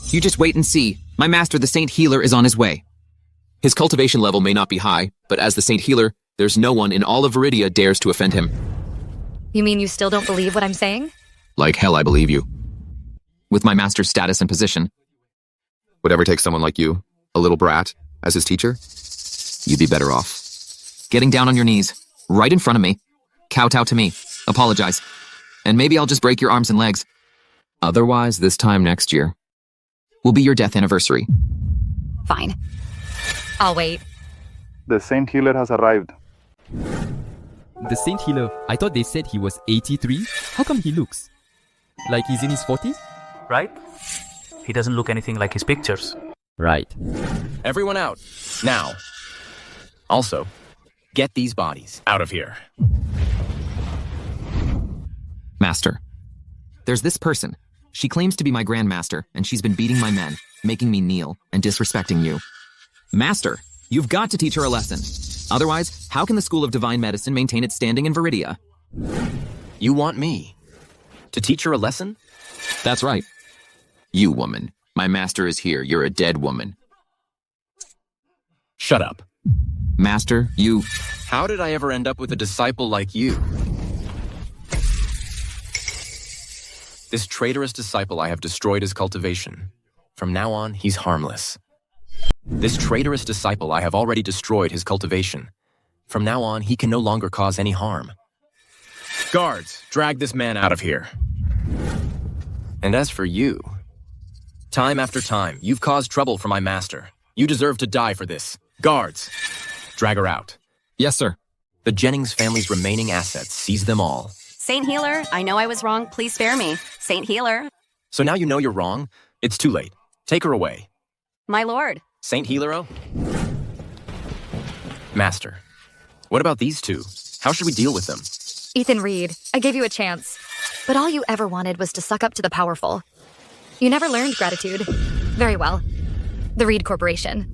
You just wait and see. My master, the Saint Healer, is on his way. His cultivation level may not be high, but as the Saint Healer, there's no one in all of Viridia dares to offend him. You mean you still don't believe what I'm saying? Like hell I believe you. With my master's status and position, would ever take someone like you, a little brat, as his teacher? You'd be better off. Getting down on your knees, right in front of me, kowtow to me, apologize, and maybe I'll just break your arms and legs. Otherwise, this time next year will be your death anniversary. Fine. I'll wait. The Saint Healer has arrived. The Saint Healer, I thought they said he was 83. How come he looks like he's in his 40s? Right? He doesn't look anything like his pictures. Right. Everyone out, now. Also, get these bodies out of here. Master, there's this person. She claims to be my grandmaster, and she's been beating my men, making me kneel, and disrespecting you. Master, you've got to teach her a lesson. Otherwise, how can the School of Divine Medicine maintain its standing in Viridia? You want me to teach her a lesson? That's right. You, woman. My master is here. You're a dead woman. Shut up. Master, you... How did I ever end up with a disciple like you? This traitorous disciple I have destroyed his cultivation. From now on, he's harmless. This traitorous disciple I have already destroyed his cultivation. From now on, he can no longer cause any harm. Guards, drag this man out of here. And as for you, time after time, you've caused trouble for my master. You deserve to die for this. Guards, drag her out. Yes, sir. The Jennings family's remaining assets, seize them all. Saint Healer, I know I was wrong. Please spare me. Saint Healer. So now you know you're wrong? It's too late. Take her away. My lord. Saint Healero? Master, what about these two? How should we deal with them? Ethan Reed, I gave you a chance. But all you ever wanted was to suck up to the powerful. You never learned gratitude. Very well. The Reed Corporation.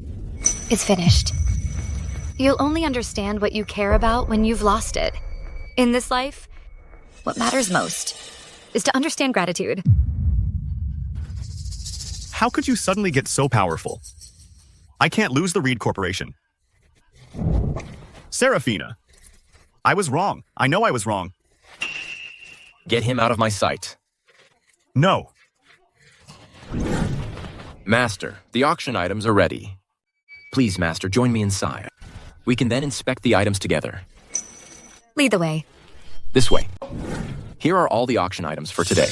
It's finished. You'll only understand what you care about when you've lost it. In this life, what matters most is to understand gratitude. How could you suddenly get so powerful? I can't lose the Reed Corporation. Seraphina. I was wrong. I know I was wrong. Get him out of my sight. No. Master, the auction items are ready. Please, Master, join me inside. We can then inspect the items together. Lead the way. This way. Here are all the auction items for today.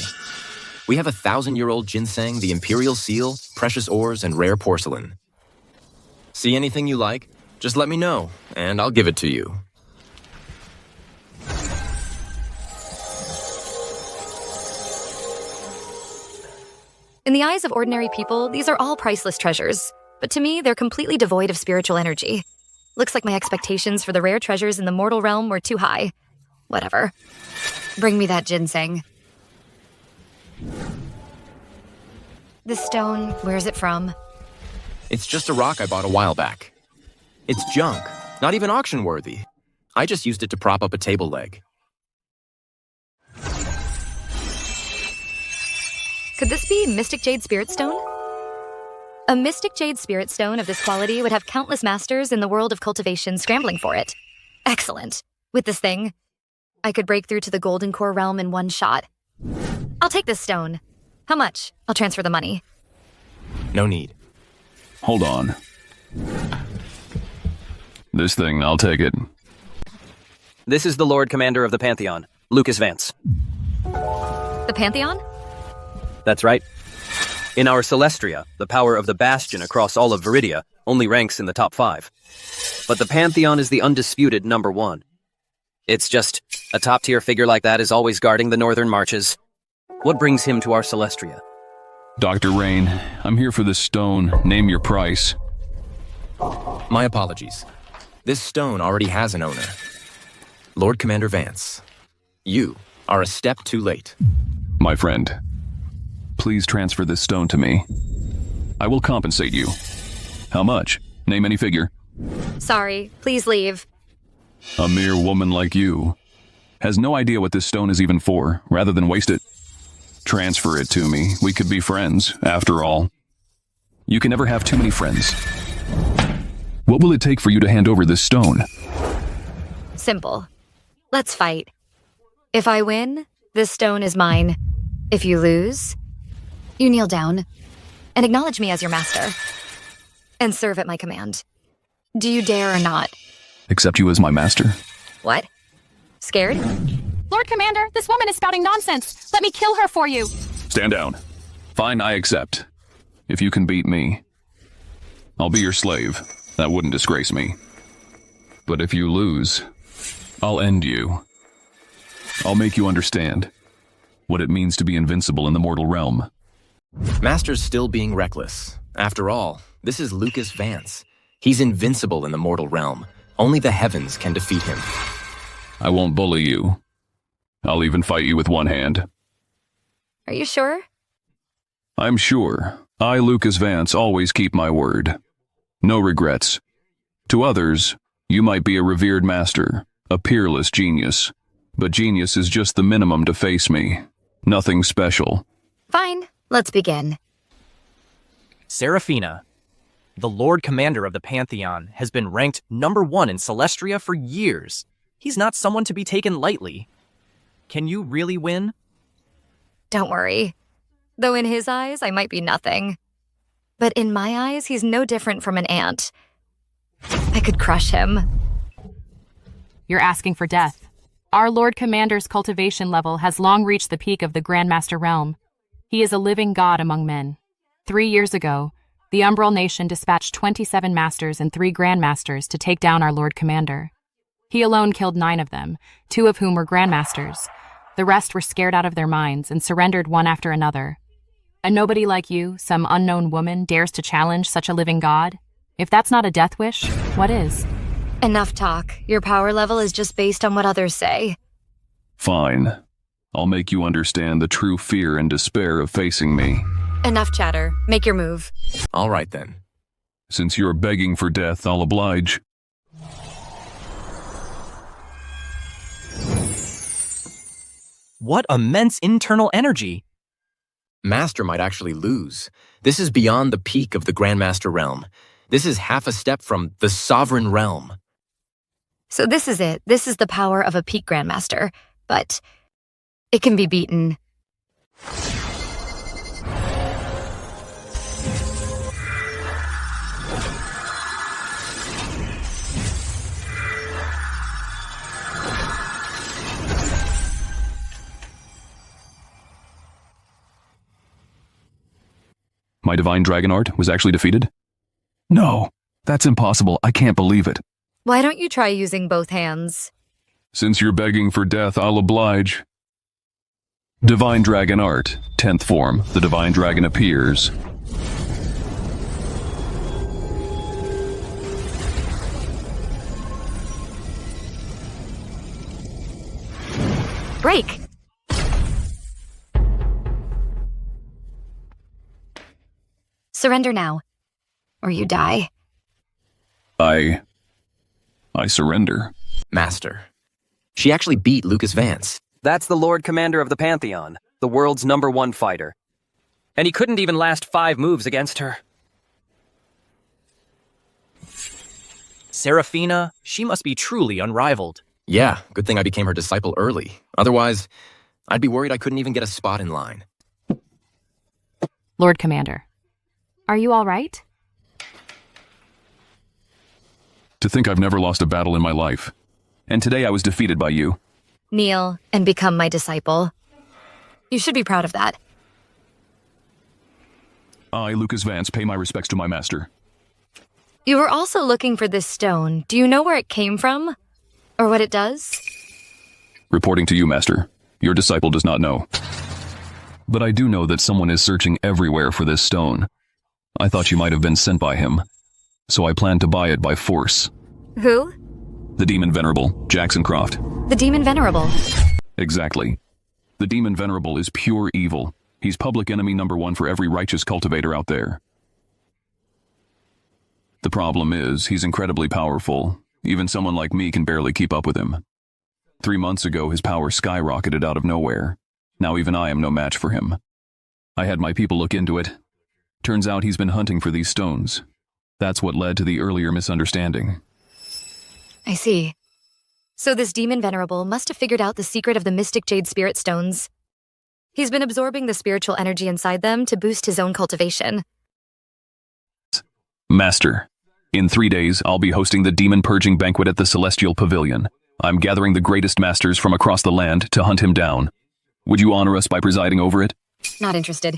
We have 1,000-year-old ginseng, the imperial seal, precious ores, and rare porcelain. See anything you like? Just let me know, and I'll give it to you. In the eyes of ordinary people, these are all priceless treasures. But to me, they're completely devoid of spiritual energy. Looks like my expectations for the rare treasures in the mortal realm were too high. Whatever. Bring me that ginseng. This stone, where's it from? It's just a rock I bought a while back. It's junk, not even auction worthy. I just used it to prop up a table leg. Could this be Mystic Jade Spirit Stone? A Mystic Jade Spirit Stone of this quality would have countless masters in the world of cultivation scrambling for it. Excellent. With this thing, I could break through to the Golden Core realm in one shot. I'll take this stone. How much? I'll transfer the money. No need. Hold on. This thing, I'll take it. This is the Lord Commander of the Pantheon, Lucas Vance. The Pantheon? That's right. In our Celestria, the power of the Bastion across all of Viridia only ranks in the top 5. But the Pantheon is the undisputed number 1. It's just, a top-tier figure like that is always guarding the northern marches. What brings him to our Celestria? Dr. Rain, I'm here for this stone. Name your price. My apologies. This stone already has an owner. Lord Commander Vance, you are a step too late. My friend, please transfer this stone to me. I will compensate you. How much? Name any figure. Sorry, please leave. A mere woman like you has no idea what this stone is even for, rather than waste it. Transfer it to me. We could be friends, after all. You can never have too many friends. What will it take for you to hand over this stone? Simple. Let's fight. If I win, this stone is mine. If you lose, you kneel down and acknowledge me as your master and serve at my command. Do you dare or not? Accept you as my master? What? Scared? Lord Commander, this woman is spouting nonsense. Let me kill her for you. Stand down. Fine, I accept. If you can beat me, I'll be your slave. That wouldn't disgrace me. But if you lose, I'll end you. I'll make you understand what it means to be invincible in the mortal realm. Master's still being reckless. After all, this is Lucas Vance. He's invincible in the mortal realm. Only the heavens can defeat him. I won't bully you. I'll even fight you with one hand. Are you sure? I'm sure. I, Lucas Vance, always keep my word. No regrets. To others, you might be a revered master, a peerless genius. But genius is just the minimum to face me. Nothing special. Fine, let's begin. Seraphina, the Lord Commander of the Pantheon, has been ranked number 1 in Celestria for years. He's not someone to be taken lightly. Can you really win? Don't worry. Though in his eyes, I might be nothing. But in my eyes, he's no different from an ant. I could crush him. You're asking for death. Our Lord Commander's cultivation level has long reached the peak of the Grandmaster realm. He is a living god among men. 3 years ago, the Umbral Nation dispatched 27 masters and 3 grandmasters to take down our Lord Commander. He alone killed 9 of them, 2 of whom were grandmasters. The rest were scared out of their minds and surrendered one after another. A nobody like you, some unknown woman, dares to challenge such a living god? If that's not a death wish, what is? Enough talk. Your power level is just based on what others say. Fine. I'll make you understand the true fear and despair of facing me. Enough chatter. Make your move. All right, then. Since you're begging for death, I'll oblige. What immense internal energy! Master might actually lose. This is beyond the peak of the Grandmaster realm. This is half a step from the Sovereign realm. So this is it. This is the power of a peak Grandmaster. But it can be beaten. My divine dragon art was actually defeated? No, that's impossible. I can't believe it. Why don't you try using both hands? Since you're begging for death, I'll oblige. Divine dragon art, 10th form. The divine dragon appears. Break! Surrender now, or you die. I surrender. Master. She actually beat Lucas Vance. That's the Lord Commander of the Pantheon, the world's #1 fighter. And he couldn't even last 5 moves against her. Seraphina, she must be truly unrivaled. Yeah, good thing I became her disciple early. Otherwise, I'd be worried I couldn't even get a spot in line. Lord Commander, are you all right? To think I've never lost a battle in my life. And today I was defeated by you. Kneel and become my disciple. You should be proud of that. I, Lucas Vance, pay my respects to my master. You were also looking for this stone. Do you know where it came from? Or what it does? Reporting to you, master. Your disciple does not know. But I do know that someone is searching everywhere for this stone. I thought you might have been sent by him. So I plan to buy it by force. Who? The Demon Venerable, Jackson Croft. The Demon Venerable. Exactly. The Demon Venerable is pure evil. He's public enemy #1 for every righteous cultivator out there. The problem is, he's incredibly powerful. Even someone like me can barely keep up with him. 3 months ago, his power skyrocketed out of nowhere. Now even I am no match for him. I had my people look into it. Turns out he's been hunting for these stones. That's what led to the earlier misunderstanding. I see. So this Demon Venerable must have figured out the secret of the Mystic Jade Spirit Stones. He's been absorbing the spiritual energy inside them to boost his own cultivation. Master, in 3 days, I'll be hosting the Demon Purging Banquet at the Celestial Pavilion. I'm gathering the greatest masters from across the land to hunt him down. Would you honor us by presiding over it? Not interested.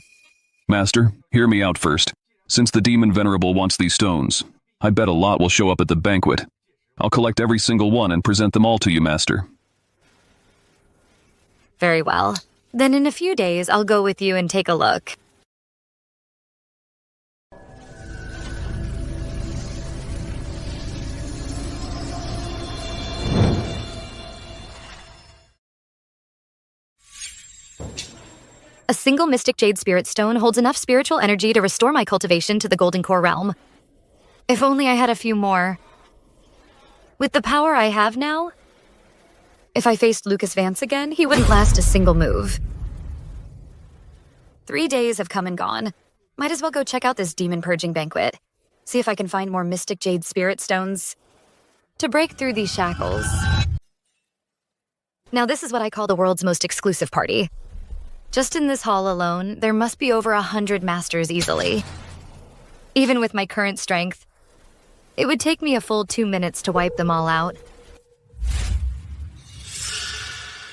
Master, hear me out first. Since the Demon Venerable wants these stones, I bet a lot will show up at the banquet. I'll collect every single one and present them all to you, Master. Very well. Then in a few days, I'll go with you and take a look. A single Mystic Jade Spirit Stone holds enough spiritual energy to restore my cultivation to the Golden Core realm. If only I had a few more. With the power I have now, if I faced Lucas Vance again, he wouldn't last a single move. 3 days have come and gone. Might as well go check out this Demon Purging Banquet. See if I can find more Mystic Jade Spirit Stones to break through these shackles. Now this is what I call the world's most exclusive party. Just in this hall alone, there must be over 100 masters easily. Even with my current strength, it would take me a full 2 minutes to wipe them all out.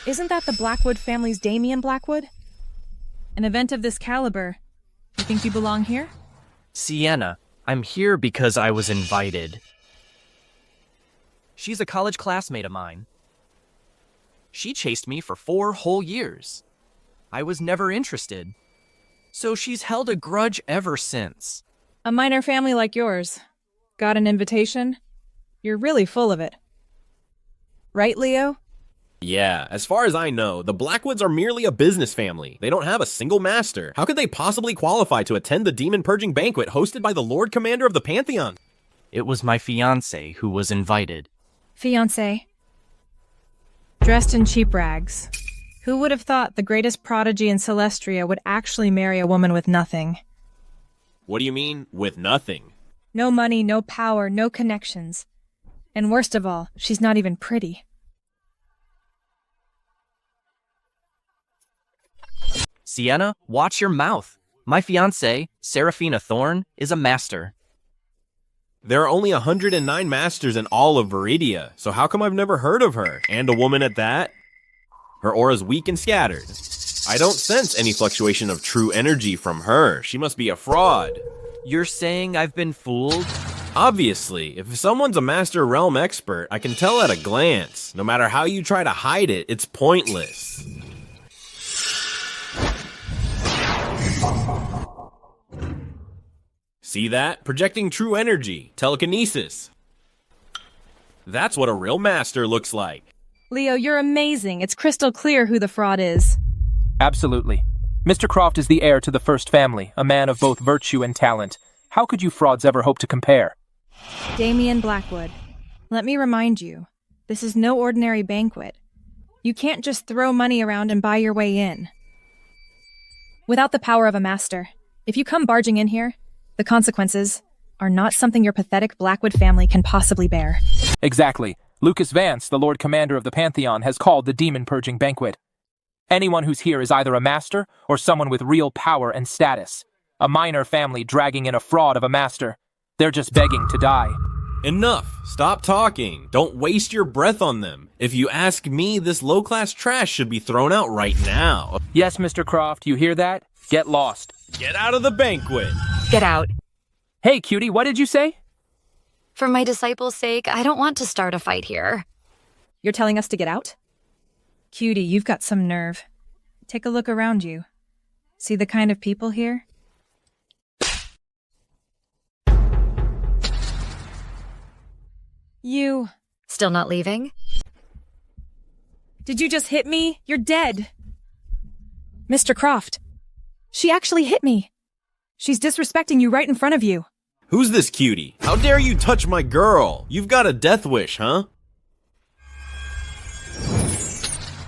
Isn't that the Blackwood family's Damien Blackwood? An event of this caliber. You think you belong here? Sienna, I'm here because I was invited. She's a college classmate of mine. She chased me for 4 whole years. I was never interested. So she's held a grudge ever since. A minor family like yours. Got an invitation? You're really full of it. Right, Leo? Yeah, as far as I know, the Blackwoods are merely a business family. They don't have a single master. How could they possibly qualify to attend the Demon Purging Banquet hosted by the Lord Commander of the Pantheon? It was my fiancé who was invited. Fiancé. Dressed in cheap rags. Who would have thought the greatest prodigy in Celestria would actually marry a woman with nothing? What do you mean, with nothing? No money, no power, no connections. And worst of all, she's not even pretty. Sienna, watch your mouth. My fiancée, Seraphina Thorne, is a master. There are only 109 masters in all of Viridia, so how come I've never heard of her? And a woman at that? Her aura's weak and scattered. I don't sense any fluctuation of true energy from her. She must be a fraud. You're saying I've been fooled? Obviously, if someone's a Master Realm expert, I can tell at a glance. No matter how you try to hide it, it's pointless. See that? Projecting true energy. Telekinesis. That's what a real master looks like. Leo, you're amazing. It's crystal clear who the fraud is. Absolutely. Mr. Croft is the heir to the first family, a man of both virtue and talent. How could you frauds ever hope to compare? Damien Blackwood, let me remind you, this is no ordinary banquet. You can't just throw money around and buy your way in. Without the power of a master, if you come barging in here, the consequences are not something your pathetic Blackwood family can possibly bear. Exactly. Lucas Vance, the Lord Commander of the Pantheon, has called the demon-purging banquet. Anyone who's here is either a master or someone with real power and status. A minor family dragging in a fraud of a master. They're just begging to die. Enough. Stop talking. Don't waste your breath on them. If you ask me, this low-class trash should be thrown out right now. Yes, Mr. Croft, you hear that? Get lost. Get out of the banquet. Get out. Hey, cutie, what did you say? For my disciples' sake, I don't want to start a fight here. You're telling us to get out? Cutie, you've got some nerve. Take a look around you. See the kind of people here? You... Still not leaving? Did you just hit me? You're dead. Mr. Croft. She actually hit me. She's disrespecting you right in front of you. Who's this cutie? How dare you touch my girl? You've got a death wish, huh?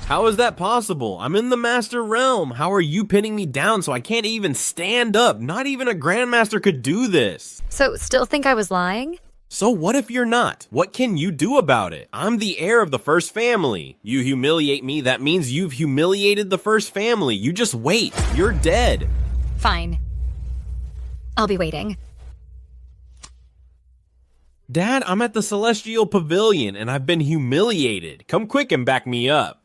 How is that possible? I'm in the master realm. How are you pinning me down so I can't even stand up? Not even a grandmaster could do this. So, still think I was lying? So what if you're not? What can you do about it? I'm the heir of the first family. You humiliate me, that means you've humiliated the first family. You just wait. You're dead. Fine. I'll be waiting. Dad, I'm at the Celestial Pavilion and I've been humiliated. Come quick and back me up.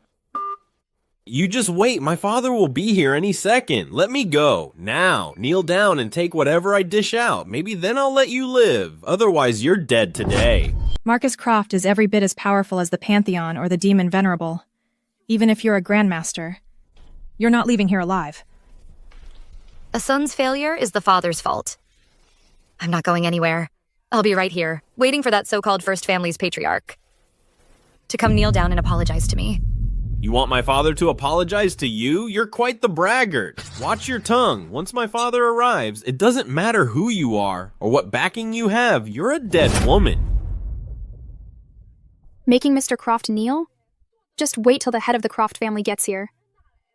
You just wait, my father will be here any second. Let me go. Now, kneel down and take whatever I dish out. Maybe then I'll let you live. Otherwise, you're dead today. Marcus Croft is every bit as powerful as the Pantheon or the demon Venerable. Even if you're a Grandmaster, you're not leaving here alive. A son's failure is the father's fault. I'm not going anywhere. I'll be right here, waiting for that so-called first family's patriarch to come kneel down and apologize to me. You want my father to apologize to you? You're quite the braggart. Watch your tongue. Once my father arrives, it doesn't matter who you are or what backing you have. You're a dead woman. Making Mr. Croft kneel? Just wait till the head of the Croft family gets here.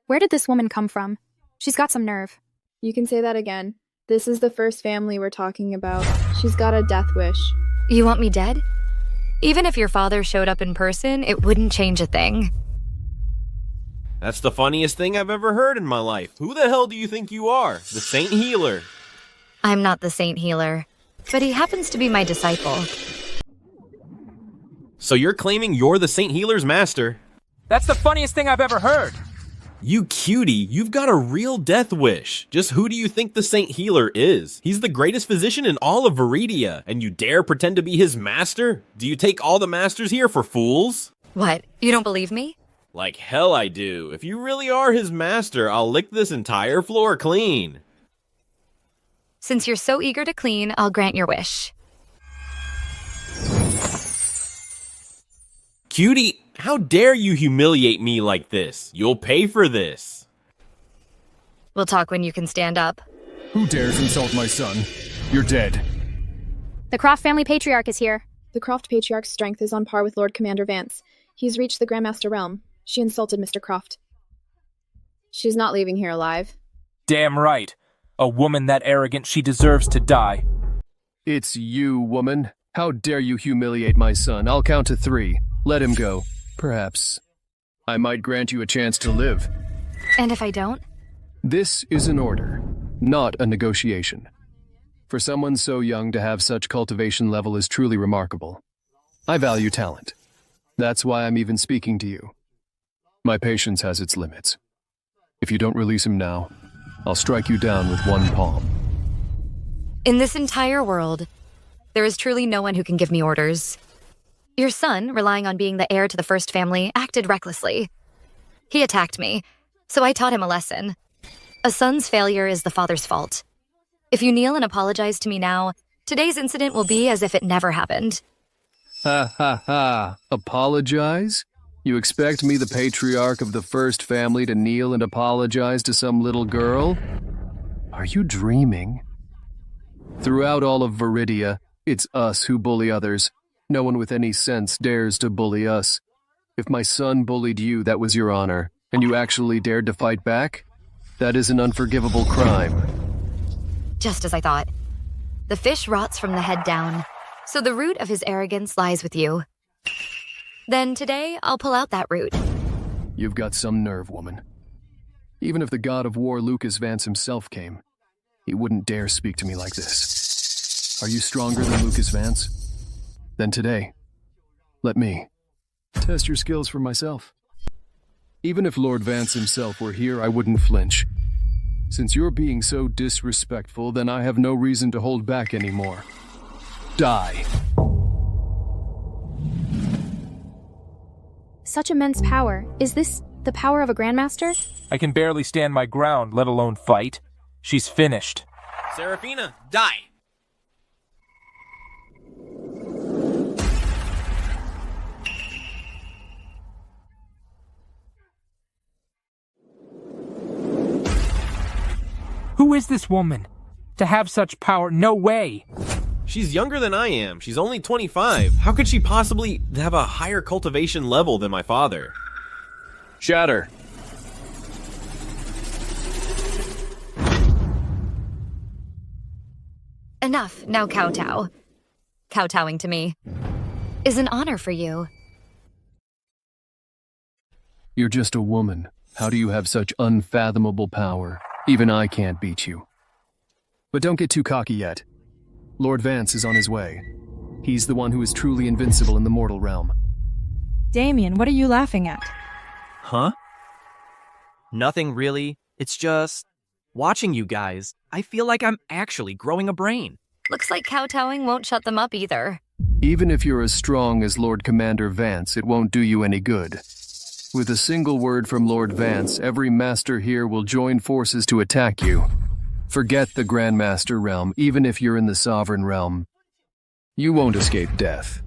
Where did this woman come from? She's got some nerve. You can say that again. This is the first family we're talking about. She's got a death wish. You want me dead? Even if your father showed up in person, it wouldn't change a thing. That's the funniest thing I've ever heard in my life. Who the hell do you think you are? The Saint Healer. I'm not the Saint Healer, but he happens to be my disciple. So you're claiming you're the Saint Healer's master? That's the funniest thing I've ever heard. You cutie, you've got a real death wish. Just who do you think the Saint Healer is? He's the greatest physician in all of Viridia, and you dare pretend to be his master? Do you take all the masters here for fools? What, you don't believe me? Like hell I do. If you really are his master, I'll lick this entire floor clean. Since you're so eager to clean, I'll grant your wish. Cutie, how dare you humiliate me like this? You'll pay for this. We'll talk when you can stand up. Who dares insult my son? You're dead. The Croft family patriarch is here. The Croft patriarch's strength is on par with Lord Commander Vance. He's reached the Grandmaster realm. She insulted Mr. Croft. She's not leaving here alive. Damn right. A woman that arrogant, she deserves to die. It's you, woman. How dare you humiliate my son? I'll count to 3. Let him go. Perhaps I might grant you a chance to live. And if I don't? This is an order, not a negotiation. For someone so young to have such cultivation level is truly remarkable. I value talent. That's why I'm even speaking to you. My patience has its limits. If you don't release him now, I'll strike you down with one palm. In this entire world, there is truly no one who can give me orders. Your son, relying on being the heir to the first family, acted recklessly. He attacked me, so I taught him a lesson. A son's failure is the father's fault. If you kneel and apologize to me now, today's incident will be as if it never happened. Ha ha ha. Apologize? You expect me, the patriarch of the first family, to kneel and apologize to some little girl? Are you dreaming? Throughout all of Viridia, it's us who bully others. No one with any sense dares to bully us. If my son bullied you, that was your honor, and you actually dared to fight back? That is an unforgivable crime. Just as I thought. The fish rots from the head down, so the root of his arrogance lies with you. Then today, I'll pull out that root. You've got some nerve, woman. Even if the god of war Lucas Vance himself came, he wouldn't dare speak to me like this. Are you stronger than Lucas Vance? Then today, let me test your skills for myself. Even if Lord Vance himself were here, I wouldn't flinch. Since you're being so disrespectful, then I have no reason to hold back anymore. Die. Such immense power. Is this the power of a Grandmaster? I can barely stand my ground, let alone fight. She's finished. Seraphina, die! Who is this woman? To have such power, no way! She's younger than I am. She's only 25. How could she possibly have a higher cultivation level than my father? Shatter. Enough, now kowtow. Kowtowing to me is an honor for you. You're just a woman. How do you have such unfathomable power? Even I can't beat you. But don't get too cocky yet. Lord Vance is on his way. He's the one who is truly invincible in the mortal realm. Damien, what are you laughing at? Huh? Nothing really. It's just... watching you guys, I feel like I'm actually growing a brain. Looks like kowtowing won't shut them up either. Even if you're as strong as Lord Commander Vance, it won't do you any good. With a single word from Lord Vance, every master here will join forces to attack you. Forget the Grandmaster realm, even if you're in the Sovereign realm. You won't escape death.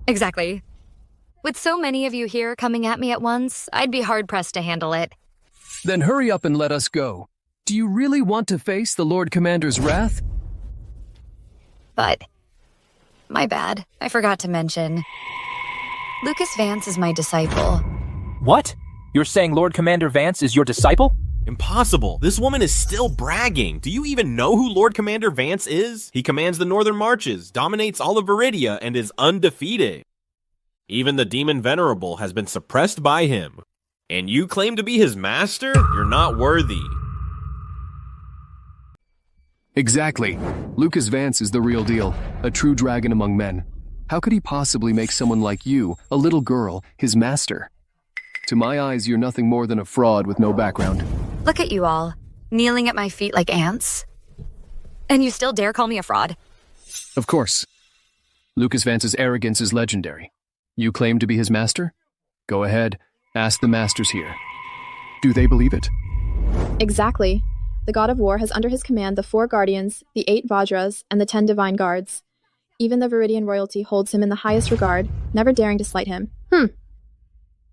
Exactly. With so many of you here coming at me at once, I'd be hard-pressed to handle it. Then hurry up and let us go. Do you really want to face the Lord Commander's wrath? But... my bad. I forgot to mention. Lucas Vance is my disciple. What? You're saying Lord Commander Vance is your disciple? Impossible. This woman is still bragging. Do you even know who Lord Commander Vance is? He commands the Northern Marches, dominates all of Viridia, and is undefeated. Even the demon Venerable has been suppressed by him. And you claim to be his master? You're not worthy. Exactly. Lucas Vance is the real deal, a true dragon among men. How could he possibly make someone like you, a little girl, his master? To my eyes, you're nothing more than a fraud with no background. Look at you all, kneeling at my feet like ants. And you still dare call me a fraud? Of course. Lucas Vance's arrogance is legendary. You claim to be his master? Go ahead, ask the masters here. Do they believe it? Exactly. The god of war has under his command the 4 guardians, the 8 Vajras, and the 10 divine guards. Even the Viridian royalty holds him in the highest regard, never daring to slight him.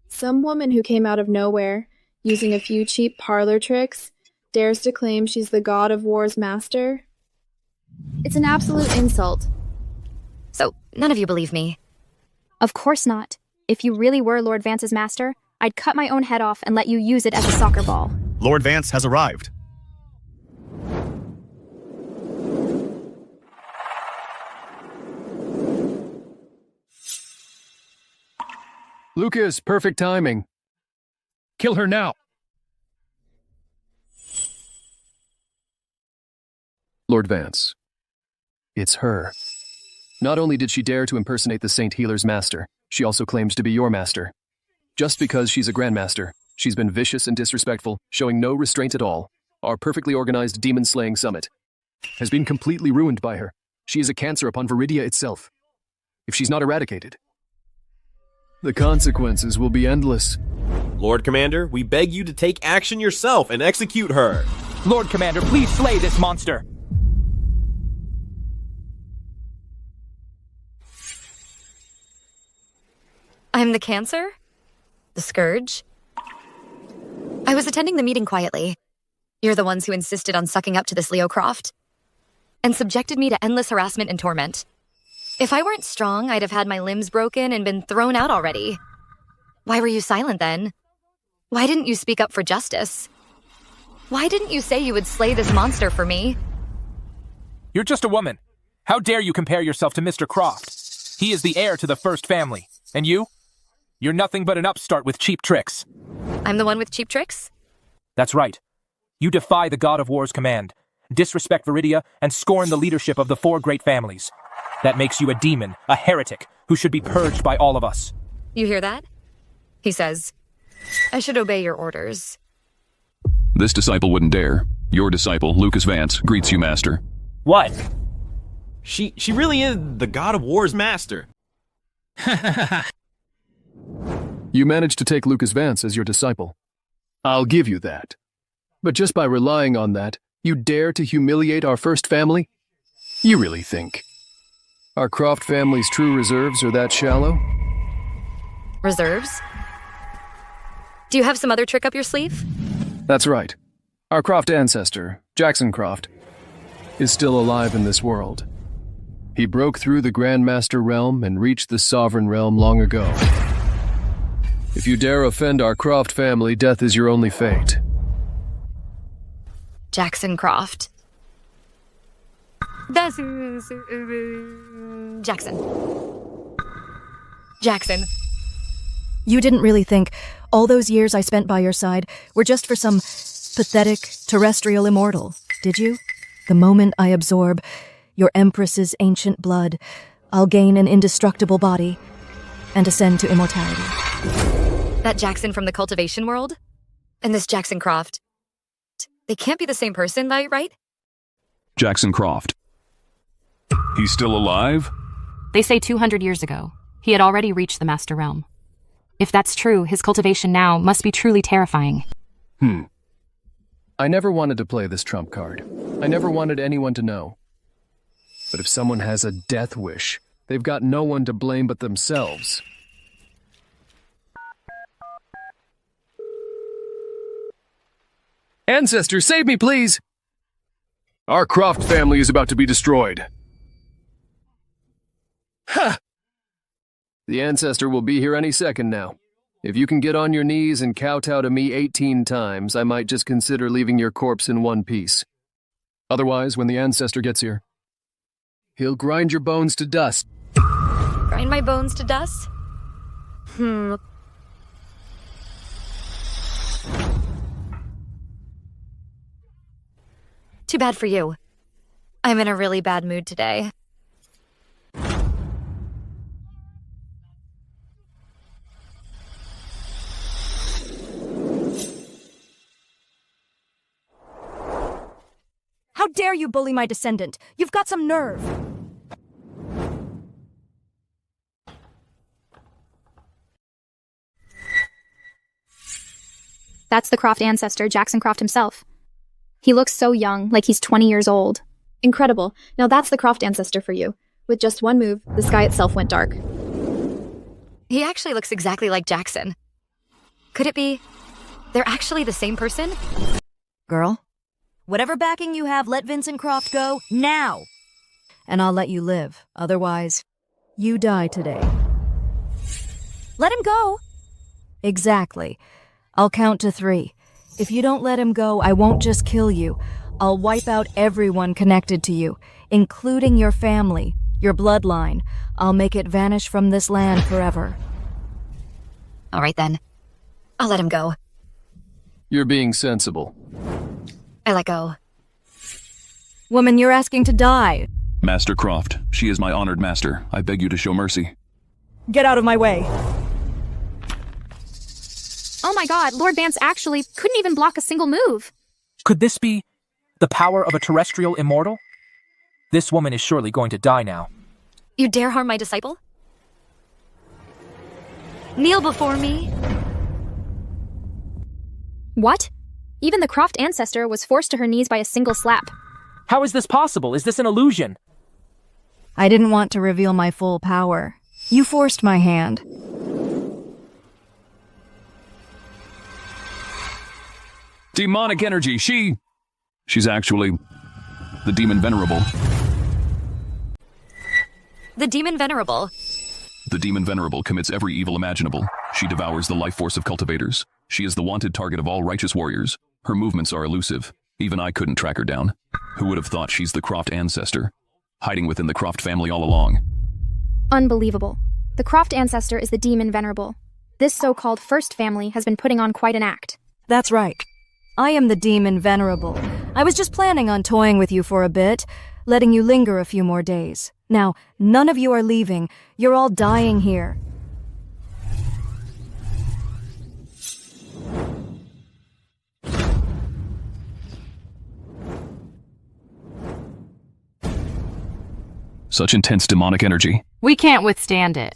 Some woman who came out of nowhere, using a few cheap parlor tricks, dares to claim she's the god of war's master? It's an absolute insult. So, none of you believe me? Of course not. If you really were Lord Vance's master, I'd cut my own head off and let you use it as a soccer ball. Lord Vance has arrived. Lucas, perfect timing. Kill her now. Lord Vance. It's her. Not only did she dare to impersonate the Saint Healer's master, she also claims to be your master. Just because she's a Grandmaster, she's been vicious and disrespectful, showing no restraint at all. Our perfectly organized demon-slaying summit has been completely ruined by her. She is a cancer upon Viridia itself. If she's not eradicated, the consequences will be endless. Lord Commander, we beg you to take action yourself and execute her. Lord Commander, please slay this monster. I'm the cancer? The Scourge? I was attending the meeting quietly. You're the ones who insisted on sucking up to this Leo Croft and subjected me to endless harassment and torment. If I weren't strong, I'd have had my limbs broken and been thrown out already. Why were you silent then? Why didn't you speak up for justice? Why didn't you say you would slay this monster for me? You're just a woman. How dare you compare yourself to Mr. Croft? He is the heir to the first family. And you? You're nothing but an upstart with cheap tricks. I'm the one with cheap tricks? That's right. You defy the God of War's command, disrespect Viridia, and scorn the leadership of the four great families. That makes you a demon, a heretic, who should be purged by all of us. You hear that? He says, I should obey your orders. This disciple wouldn't dare. Your disciple, Lucas Vance, greets you, Master. What? She really is the God of War's master. You managed to take Lucas Vance as your disciple. I'll give you that. But just by relying on that, you dare to humiliate our first family? You really think our Croft family's true reserves are that shallow? Reserves? Do you have some other trick up your sleeve? That's right. Our Croft ancestor, Jackson Croft, is still alive in this world. He broke through the Grandmaster realm and reached the Sovereign realm long ago. If you dare offend our Croft family, death is your only fate. Jackson Croft. Jackson. You didn't really think all those years I spent by your side were just for some pathetic terrestrial immortal, did you? The moment I absorb your Empress's ancient blood, I'll gain an indestructible body and ascend to immortality. That Jackson from the Cultivation world? And this Jackson Croft? They can't be the same person, right? Jackson Croft. He's still alive? They say 200 years ago, he had already reached the Master Realm. If that's true, his cultivation now must be truly terrifying. I never wanted to play this trump card. I never wanted anyone to know. But if someone has a death wish, they've got no one to blame but themselves. Ancestor, save me, please! Our Croft family is about to be destroyed. Ha! The Ancestor will be here any second now. If you can get on your knees and kowtow to me 18 times, I might just consider leaving your corpse in one piece. Otherwise, when the Ancestor gets here, he'll grind your bones to dust. Grind my bones to dust? Too bad for you. I'm in a really bad mood today. How dare you bully my descendant? You've got some nerve. That's the Croft ancestor, Jackson Croft himself. He looks so young, like he's 20 years old. Incredible. Now that's the Croft ancestor for you. With just one move, the sky itself went dark. He actually looks exactly like Jackson. Could it be they're actually the same person? Girl, whatever backing you have, let Vincent Croft go now. And I'll let you live. Otherwise, you die today. Let him go. Exactly. I'll count to 3. If you don't let him go, I won't just kill you. I'll wipe out everyone connected to you, including your family, your bloodline. I'll make it vanish from this land forever. All right, then. I'll let him go. You're being sensible. I let go. Woman, you're asking to die. Master Croft, she is my honored master. I beg you to show mercy. Get out of my way. Oh my god, Lord Vance actually couldn't even block a single move. Could this be the power of a terrestrial immortal? This woman is surely going to die now. You dare harm my disciple? Kneel before me. What? Even the Croft ancestor was forced to her knees by a single slap. How is this possible? Is this an illusion? I didn't want to reveal my full power. You forced my hand. Demonic energy, she's actually the demon venerable. The demon venerable. The demon venerable commits every evil imaginable. She devours the life force of cultivators. She is the wanted target of all righteous warriors. Her movements are elusive. Even I couldn't track her down. Who would have thought she's the Croft ancestor, hiding within the Croft family all along? Unbelievable. The Croft ancestor is the demon venerable. This so-called first family has been putting on quite an act. That's right. I am the demon venerable. I was just planning on toying with you for a bit, letting you linger a few more days. Now, none of you are leaving. You're all dying here. Such intense demonic energy. We can't withstand it.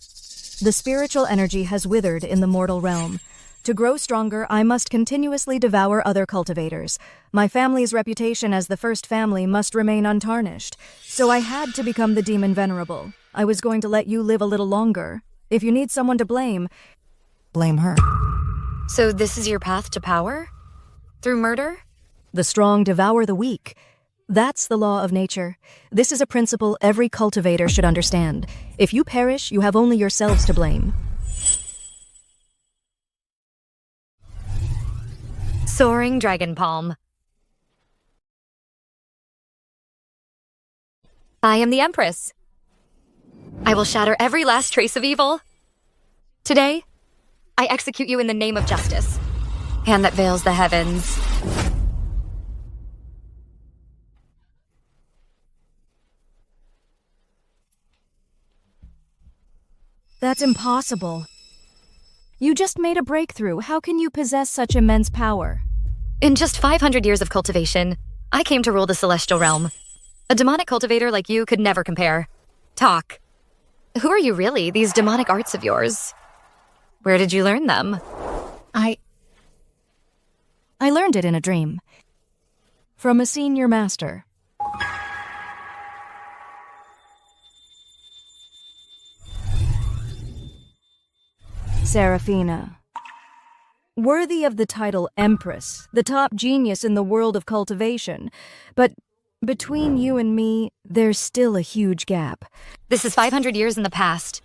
The spiritual energy has withered in the mortal realm. To grow stronger, I must continuously devour other cultivators. My family's reputation as the first family must remain untarnished. So I had to become the demon venerable. I was going to let you live a little longer. If you need someone to blame, blame her. So this is your path to power? Through murder? The strong devour the weak. That's the law of nature. This is a principle every cultivator should understand. If you perish, you have only yourselves to blame. Soaring dragon palm. I am the Empress. I will shatter every last trace of evil. Today, I execute you in the name of justice. Hand that veils the heavens. That's impossible. You just made a breakthrough. How can you possess such immense power? In just 500 years of cultivation, I came to rule the celestial realm. A demonic cultivator like you could never compare. Talk. Who are you really, these demonic arts of yours? Where did you learn them? I learned it in a dream. From a senior master. Seraphina. Worthy of the title Empress, the top genius in the world of cultivation. But between you and me, there's still a huge gap. This is 500 years in the past.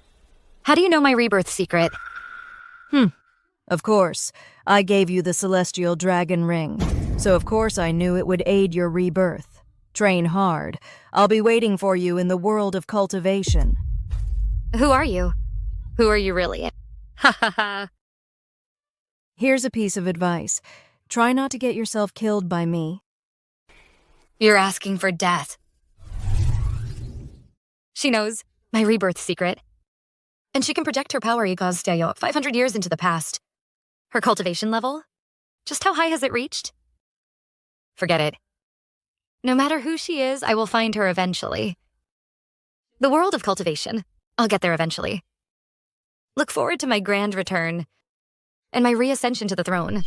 How do you know my rebirth secret? Of course. I gave you the celestial dragon ring. So of course I knew it would aid your rebirth. Train hard. I'll be waiting for you in the world of cultivation. Who are you? Who are you really? Ha ha ha. Here's a piece of advice. Try not to get yourself killed by me. You're asking for death. She knows my rebirth secret. And she can project her power, Igazdeyo, 500 years into the past. Her cultivation level? Just how high has it reached? Forget it. No matter who she is, I will find her eventually. The world of cultivation. I'll get there eventually. Look forward to my grand return and my reascension to the throne.